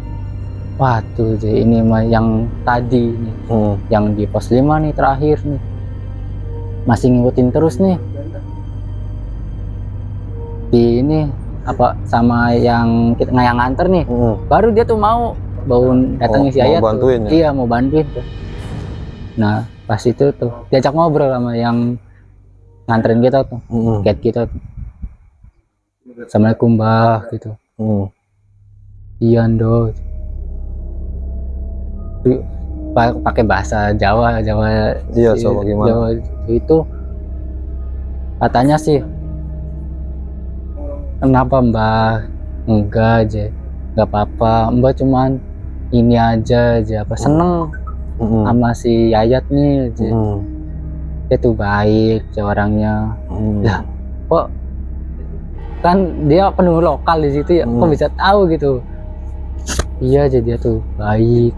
Waduh, jadi ini mah yang tadi nih, yang di pos 5 nih terakhir nih, masih ngikutin terus nih. Di ini apa sama yang kita yang nganter nih, baru dia tuh mau datangin si Yayat. Mau bantuin tuh. Iya mau bantuin tuh. Nah pas itu tuh diajak ngobrol sama yang nganterin kita tuh, guide kita tuh. Assalamualaikum Mbah gitu. Iya Ndo. Pakai bahasa Jawa. Iya, coba gimana? Jawa itu katanya sih, kenapa Mbah? Enggak aja, nggak apa-apa. Mbah cuman ini aja apa seneng sama si Yayat nih aja. Dia tuh baik orangnya. Lah kok kan dia penuh lokal di situ ya, kok bisa tahu gitu? Iya aja, dia tuh baik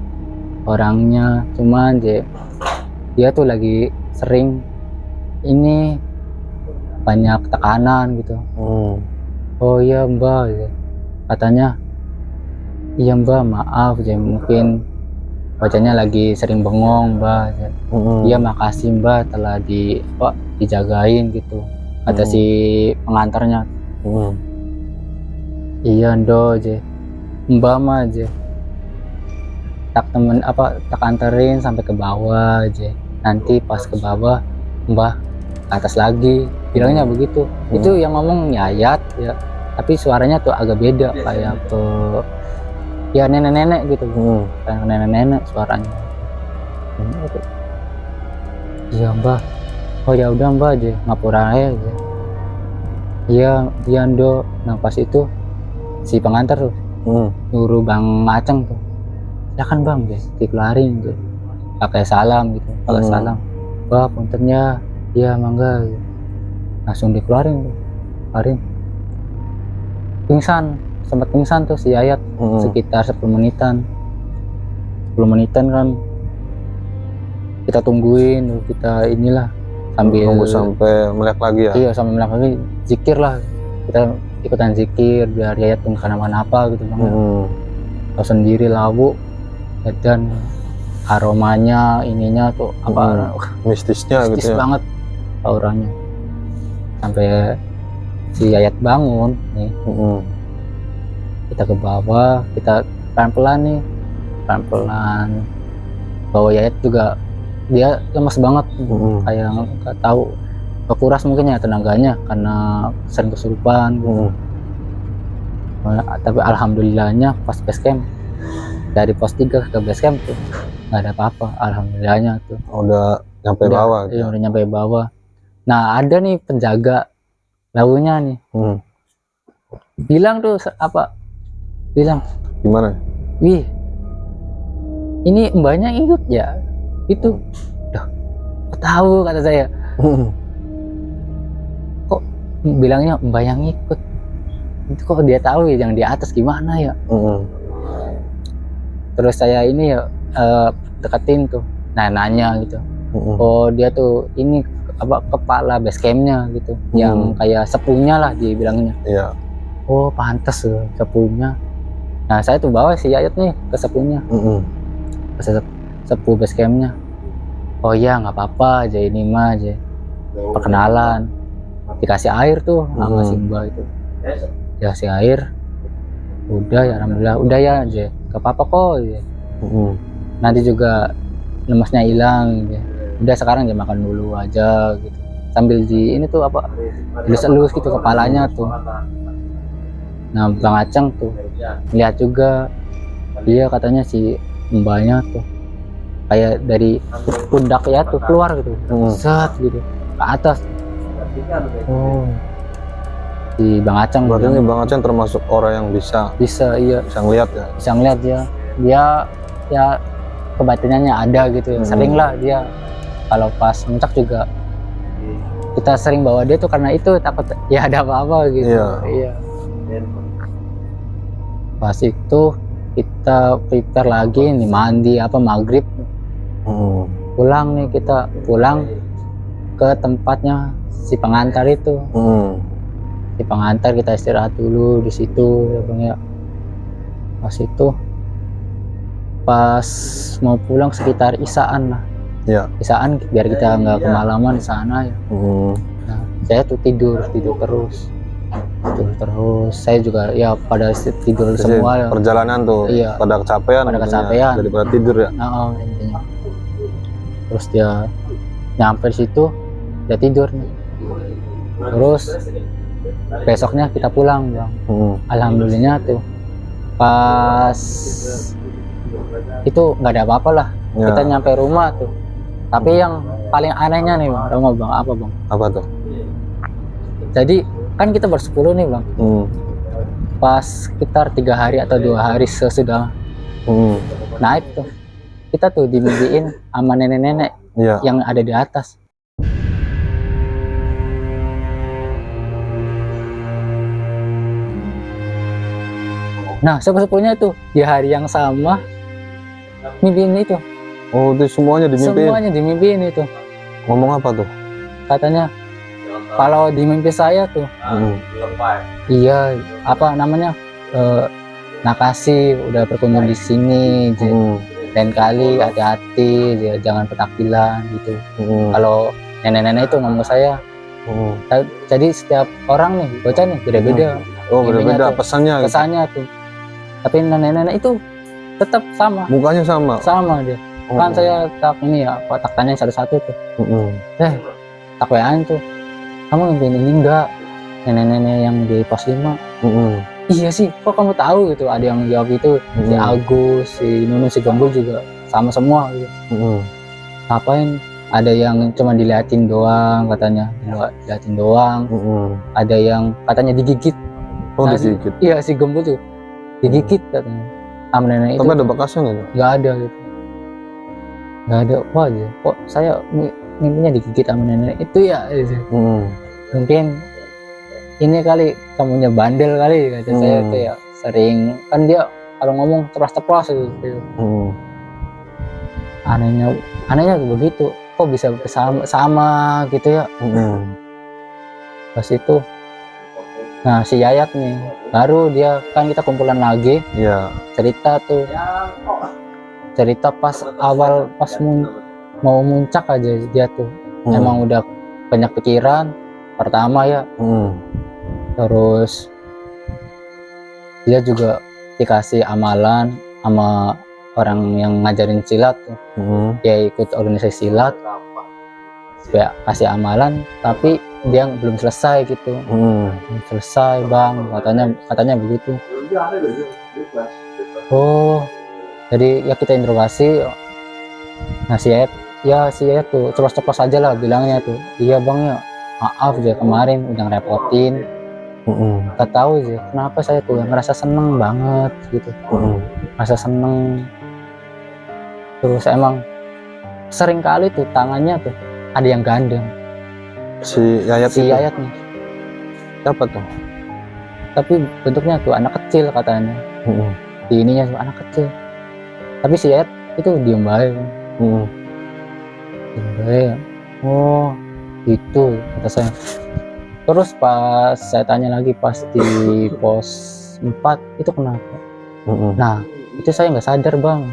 orangnya, cuman dia tuh lagi sering ini banyak tekanan gitu. Oh iya Mbak, katanya iya Mbak, maaf mungkin wajahnya lagi sering bengong Mbak. Iya makasih Mbak telah dijagain gitu, kata si pengantarnya. Iya Ndo aja, Mbak mah aja tak anterin sampai ke bawah aja, nanti pas ke bawah Mbah ke atas lagi, bilangnya begitu. Itu yang ngomong Yayat ya, tapi suaranya tuh agak beda, kayak ke ya nenek-nenek gitu, kayak nenek-nenek suaranya. Iya mbah, oh ya udah mbah aja ngapura aja. Iya dia ndo. Nah pas itu si pengantar tuh nyuruh Bang Aceng tuh, silakan bang deh dikeluarin tuh, pakai salam gitu, pakai salam, wah puntennya, iya mangga gitu. Langsung dikeluarin tuh, keluarin. Pingsan, sempat pingsan tuh si Yayat sekitar 10 menitan kan kita tungguin, kita inilah sambil tunggu sampai melek lagi ya. Iya sampai melek lagi, zikir lah, kita ikutan zikir biar Yayat tuh kenapa-napa gitu bang. Tahu sendiri lawu dan aromanya ininya tuh apa mistisnya mistis gitu ya banget auranya. Sampai si Yayat bangun nih, kita ke bawah, kita pelan-pelan nih, pelan-pelan bawa Yayat juga, dia lemas banget, kayak nggak tahu kekuras mungkin ya tenaganya karena sering kesurupan gitu. Tapi alhamdulillahnya pas base camp, dari pos 3 ke base camp tuh nggak ada apa-apa, alhamdulillahnya tuh. Udah nyampe bawah gitu. Iya, udah nyampe bawah. Nah ada nih penjaga launya nih, bilang tuh apa, bilang gimana, wih ini mbaknya ikut ya itu. Duh, tahu kata saya. Kok bilangnya mbak yang ikut, itu kok dia tahu ya yang di atas gimana ya. Terus saya ini ya deketin tuh, nah nanya gitu, oh dia tuh ini apa kepala base campnya gitu, yang kayak sepunya lah dia bilangnya. Iya. Oh pantas tuh sepunya. Nah saya tuh bawa si Yayat nih ke sepunya, ke sepuh base campnya. Oh iya nggak apa-apa aja, ini mah aja perkenalan, dikasih air tuh sama si mbak itu, dikasih air, udah ya alhamdulillah, udah ya aja gak apa-apa kok ya. Nanti juga lemasnya hilang ya. Udah sekarang dia makan dulu aja gitu, sambil di ini tuh apa elus-elus gitu kepalanya tuh. Nah Bang Aceng tuh lihat juga, dia katanya si mbaknya tuh kayak dari pundak ya tuh keluar gitu, set gitu ke atas. Oh si Bang Aceng berarti ini Bang Aceng termasuk orang yang bisa iya bisa ngeliat ya, bisa ngeliat dia ya kebatinannya ada gitu. Sering lah dia kalau pas puncak juga kita sering bawa dia tuh karena itu takut ya ada apa-apa gitu. Iya. Pas itu kita prepare lagi nih, mandi apa maghrib, pulang nih, kita pulang ke tempatnya si pengantar itu. Si pengantar kita istirahat dulu di situ ya bang ya. Pas itu pas mau pulang sekitar isaan lah. Isaan biar kita nggak kemalaman di sana ya. Nah, saya tuh tidur terus. Saya juga ya pada tidur semua ya. Perjalanan tuh pada kecapean daripada tidur ya. Intinya. Terus dia nyampe di situ, dia tidur nih. Terus besoknya kita pulang bang. Alhamdulillahnya tuh pas itu nggak ada apa-apa lah. Kita nyampe rumah tuh. Tapi yang paling anehnya nih bang, apa bang? Apa tuh? Jadi kan kita bersepuluh nih bang. Pas sekitar 3 hari atau 2 hari sesudah naik tuh, kita tuh dimimpiin sama nenek-nenek yang ada di atas. Nah sepupunya tuh di hari yang sama mimpiin itu. Oh itu semuanya dimimpiin? Semuanya dimimpiin itu. Ngomong apa tuh? Katanya kalau di mimpi saya tuh iya apa namanya makasih udah berkunjung di sini, lain kali hati-hati, jangan petakilan gitu. Kalau nenek-nenek itu ngomong saya. Jadi setiap orang nih bocah nih beda-beda. Oh beda-beda pesannya tuh. Tapi nenek-nenek itu tetap sama, mukanya sama dia. Kan saya tak ini ya, tak tanya satu-satu tuh. Tak WA-in tuh, kamu mimpiin ini enggak nenek-nenek yang di pos 5? Iya sih, kok kamu tahu gitu. Ada yang jawab itu, si Agus, si Nunu, si Gembul juga sama semua gitu. ngapain, ada yang cuma diliatin doang katanya, diliatin doang. Ada yang katanya digigit. Oh, digigit. Iya, si Gembul tuh digigit katanya sama nenek itu. Tapi ada bekasnya nggak ada gitu, nggak ada. Wah ya, kok saya mimpinya digigit sama nenek itu ya gitu. Mungkin ini kali kamunya bandel kali kata saya tuh ya, sering kan dia kalau ngomong ceplas-ceplos gitu. Anehnya begitu, kok bisa sama gitu ya. Pas itu, nah si Yayat nih baru dia kan kita kumpulan lagi, cerita pas awal pas mau muncak aja dia tuh emang udah banyak pikiran pertama ya. Terus dia juga dikasih amalan sama orang yang ngajarin silat tuh. Dia ikut organisasi silat supaya kasih amalan, tapi dia belum selesai gitu. Belum selesai bang, katanya begitu. Oh, jadi ya kita interogasi. Nah si Yayat tuh ceplos-ceplos aja lah bilangnya tuh, iya bang ya maaf ya kemarin udah ngerepotin. Gak tahu sih kenapa saya tuh ngerasa seneng banget gitu. Ngerasa seneng. Terus emang sering kali tuh tangannya tuh ada yang gandeng. Si Yayat nih. Siapa tuh? Tapi bentuknya tuh anak kecil katanya. Di ininya tuh anak kecil. Tapi si Yayat itu diem baik. Diem baik. Oh itu kata saya. Terus pas saya tanya lagi pas di pos 4 itu kenapa? Nah itu saya nggak sadar bang.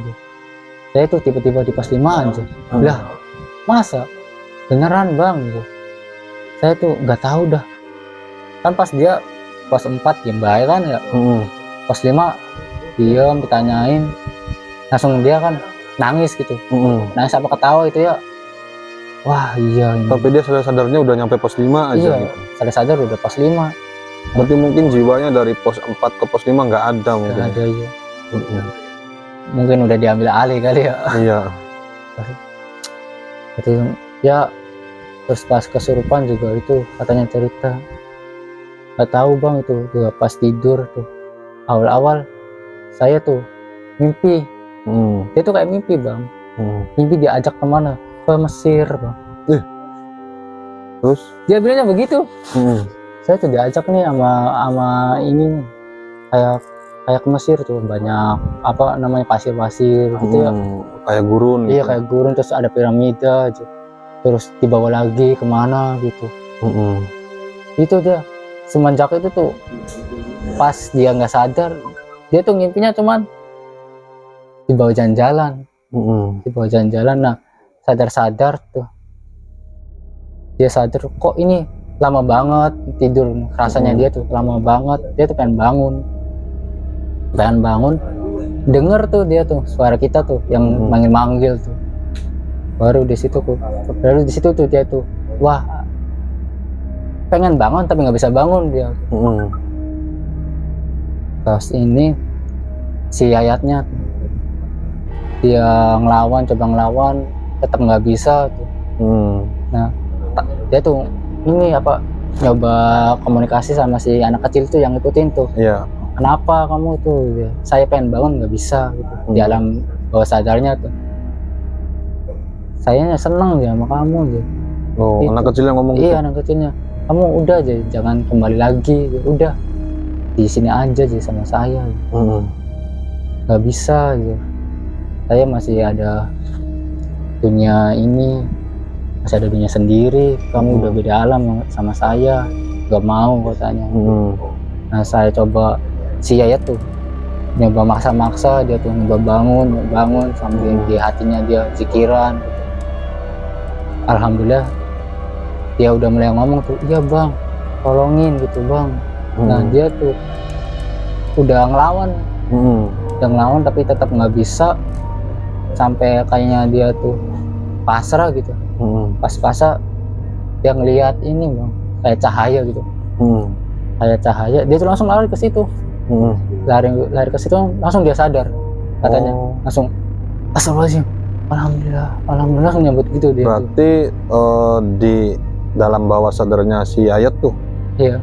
Saya tuh tiba-tiba di pos 5 aja. Lah masa beneran bang gitu. Saya tuh nggak tahu dah. Kan pas dia pos 4 diem baik kan ya. Pos 5 diem ditanyain, langsung dia kan nangis gitu. Nangis apa ketawa itu ya. Wah iya ini. Tapi dia sadarnya udah nyampe pos 5 aja. Iya, gitu. sadar udah pos 5. Berarti mungkin jiwanya dari pos 4 ke pos 5 nggak ada mungkin. Nggak ada ya. Mungkin udah diambil alih kali ya. Iya. Jadi ya terus pas kesurupan juga itu katanya cerita. Nggak tahu bang itu juga pas tidur tuh awal-awal saya tuh mimpi. Dia tuh kayak mimpi bang. Mimpi diajak kemana? Ke Mesir bang. Terus dia bilangnya begitu. Saya tuh diajak nih sama ini kayak ke Mesir tuh, banyak apa namanya pasir-pasir gitu ya. Kayak gurun. Iya gitu. Kayak gurun, terus ada piramida aja. Terus dibawa lagi kemana gitu. Itu dia semenjak itu tuh pas dia nggak sadar, dia tuh ngimpinya cuman dibawa jalan-jalan. Dibawa jalan-jalan. Nah sadar tuh dia sadar kok ini lama banget tidur rasanya. Dia tuh lama banget, dia tuh pengen bangun denger tuh dia tuh suara kita tuh yang manggil tuh. Baru di situ tuh dia tuh wah pengen bangun tapi nggak bisa bangun dia. Terus ini si Yayatnya tuh, dia coba ngelawan tetap nggak bisa tuh. Nah dia tuh ini apa nyoba komunikasi sama si anak kecil tuh yang ikutin tuh. Kenapa kamu tuh ya, saya pengen bangun nggak bisa gitu. Di alam bawah sadarnya tuh sayanya seneng ya sama kamu gitu. Gitu. Anak kecil yang ngomong gitu? Iya anak kecilnya, kamu udah aja jangan kembali lagi gitu. Udah di sini aja sih sama saya gitu. Nggak bisa gitu. Saya masih ada dunia ini, masih ada dunia sendiri. Kamu udah beda alam sama saya, nggak mau katanya. Nah saya coba si Yayat tuh nyoba maksa dia tuh nyoba bangun sambil di hatinya dia pikiran. Alhamdulillah dia udah mulai ngomong tuh, iya bang tolongin gitu bang. Nah dia tuh udah ngelawan tapi tetap nggak bisa, sampai kayaknya dia tuh pasrah gitu. Pas pasrah dia ngelihat ini bang kayak cahaya gitu. Kayak cahaya, dia tuh langsung lari ke situ. Lari ke situ langsung dia sadar katanya. Langsung astagfirullahaladzim, alhamdulillah nyebut gitu dia tuh. Berarti di dalam bawah sadarnya si Ayat tuh, Iya,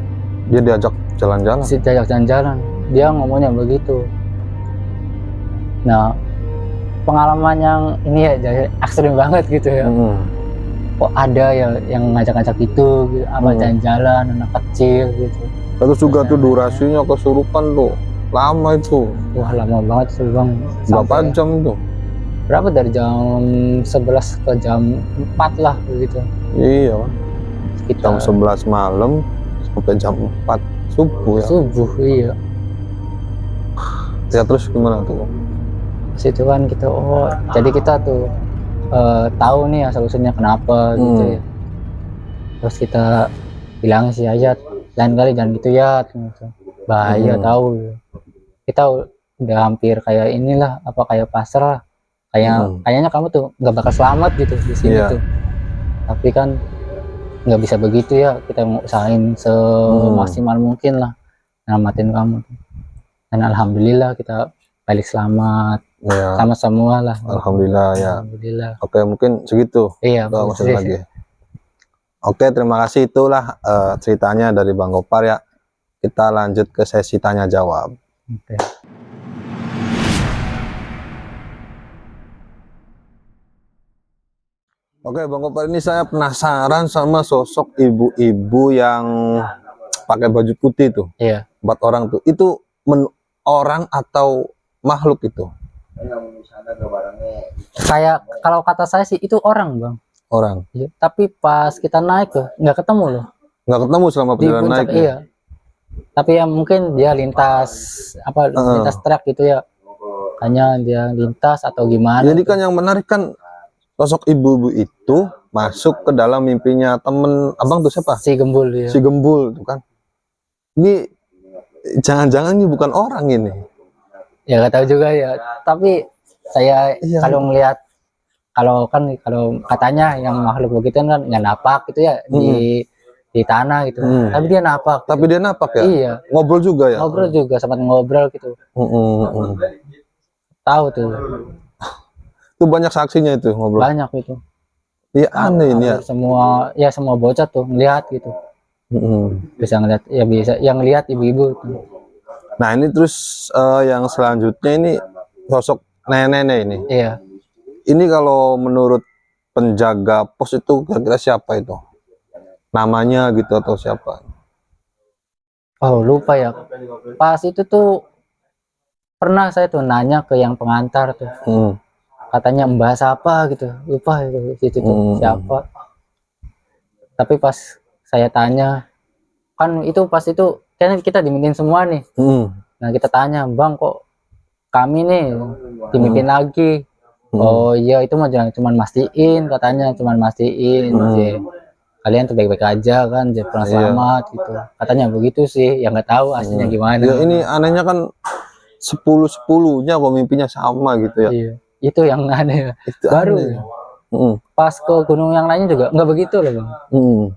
dia diajak jalan-jalan. si diajak jalan-jalan, dia ngomongnya begitu. Nah, pengalaman yang ini ya jadi ekstrim banget gitu ya. Kok ada ya yang ngajak-ngajak gitu, apa jalan-jalan anak kecil gitu. Terus juga tuh durasinya kesurupan tuh lama itu. Wah, lama banget sih bang. Berapa jam tuh? Berapa dari jam 11 ke jam 4 lah begitu. Iya, jam Sekitar 11 malam sampai jam 4 subuh ya. subuh, iya. Ya terus gimana tuh? Situ kan kita jadi kita tuh tahu nih asal usulnya kenapa gitu ya. Terus kita bilang si Ayat, lain kali jangan gitu ya gitu. Bahaya tahu. Kita udah hampir kayak inilah, apa kayak pasrah, kayaknya kamu tuh nggak bakal selamat gitu di sini tuh. Tapi kan nggak bisa begitu ya, kita mau usahain semaksimal mungkin lah nyelamatin kamu. Dan alhamdulillah kita balik selamat Ya, sama semua lah. alhamdulillah ya. Alhamdulillah. Oke, mungkin segitu. Iya, Masuk lagi. Oke, terima kasih, itulah ceritanya dari Bang Gopar ya. Kita lanjut ke sesi tanya jawab. Oke. Oke, Bang Gopar, ini saya penasaran sama sosok ibu-ibu yang pakai baju putih tuh. Iya. 4 orang tuh. Itu orang atau makhluk itu? Kayak kalau kata saya sih itu orang bang. Orang. Iya. Tapi pas kita naik tuh nggak ketemu loh. Nggak ketemu selama Di perjalanan puncak, naik. Ya? iya. Tapi ya mungkin dia lintas lintas truk gitu ya. Hanya dia lintas atau gimana. Jadi kan yang menarik kan sosok ibu-ibu itu masuk ke dalam mimpinya temen abang tuh siapa? Si Gembul ya. Si Gembul tuh kan. Ini jangan-jangan ini bukan orang ini. Ya nggak tahu juga ya. Tapi saya kalau ngelihat kalau katanya yang makhluk begitu kan nggak napak gitu ya di tanah gitu. Tapi dia napak. Tapi dia napak ya? Iya. Ngobrol juga ya? Ngobrol juga, sempat ngobrol gitu. Tahu tuh. Itu banyak saksinya itu ngobrol. Banyak itu. Iya aneh ini ya. Semua bocah tuh ngelihat gitu. Bisa ngelihat ya, bisa yang lihat ibu-ibu. Nah ini terus yang selanjutnya ini sosok nenek-nenek ini. Iya. Ini kalau menurut penjaga pos itu kira-kira siapa itu? Namanya gitu atau siapa? Oh lupa ya. Pas itu tuh pernah saya tuh nanya ke yang pengantar tuh. Katanya Mbah siapa gitu. Lupa itu tuh siapa. Tapi pas saya tanya, kan itu pas itu kan kita dimintain semua nih. Nah kita tanya, Bang kok kami nih dimimpin lagi? Oh iya itu mah jangan cuman mastiin, katanya cuman mastiin. Kalian tuh baik-baik aja kan, jadi pernah selamat gitu. Katanya begitu sih, ya nggak tahu aslinya gimana. Ya ini anehnya kan 10-10-nya kok mimpinya sama gitu ya. Iya, itu yang aneh. Itu baru aneh. Pas ke gunung yang lainnya juga nggak begitu loh bang.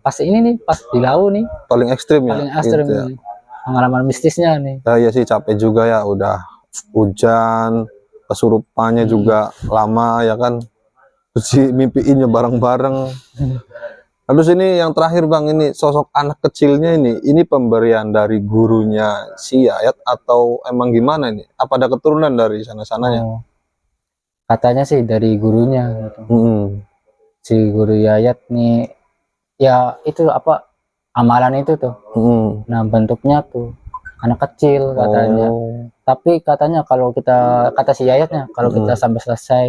Pas ini nih, pas di Lau nih paling ekstrim ya. Paling ekstrim gitu ya. Pengalaman mistisnya nih. Ya sih capek juga ya, udah hujan, kesurupannya juga lama ya kan. Terus mimpiinnya bareng-bareng. Terus ini yang terakhir bang, ini sosok anak kecilnya ini pemberian dari gurunya si Ayat atau emang gimana ini? Apa ada keturunan dari sana-sananya? Katanya sih dari gurunya gitu. Si guru Ayat nih ya itu apa amalan itu tuh. Nah bentuknya tuh anak kecil katanya. Tapi katanya kalau kita kata si Ayatnya kalau kita sampai selesai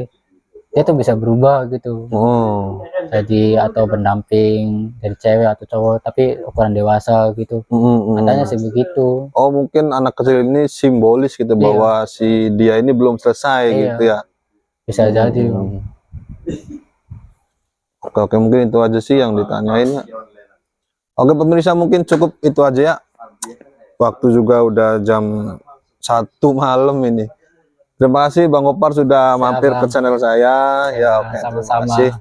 dia tuh bisa berubah gitu. Jadi atau pendamping dari cewek atau cowok tapi ukuran dewasa gitu. Katanya sih begitu. Oh mungkin anak kecil ini simbolis gitu bahwa si dia ini belum selesai gitu ya. Bisa jadi. Oke mungkin itu aja sih yang ditanyain ya. Oke pemirsa mungkin cukup itu aja ya. Waktu juga udah jam 1 malam ini. Terima kasih Bang Gopar sudah mampir ke channel saya. Ya oke, terima kasih.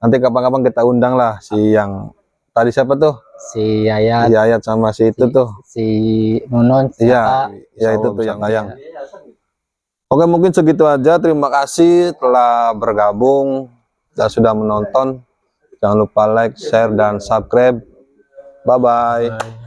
Nanti kapan-kapan kita undang lah si yang tadi siapa tuh? Si Ayat. Si Ayat sama si itu tuh. Si Nunun. Iya, ya itu tuh yang layang. Oke, mungkin segitu aja. Terima kasih telah bergabung dan sudah menonton. Jangan lupa like, share, dan subscribe. Bye-bye.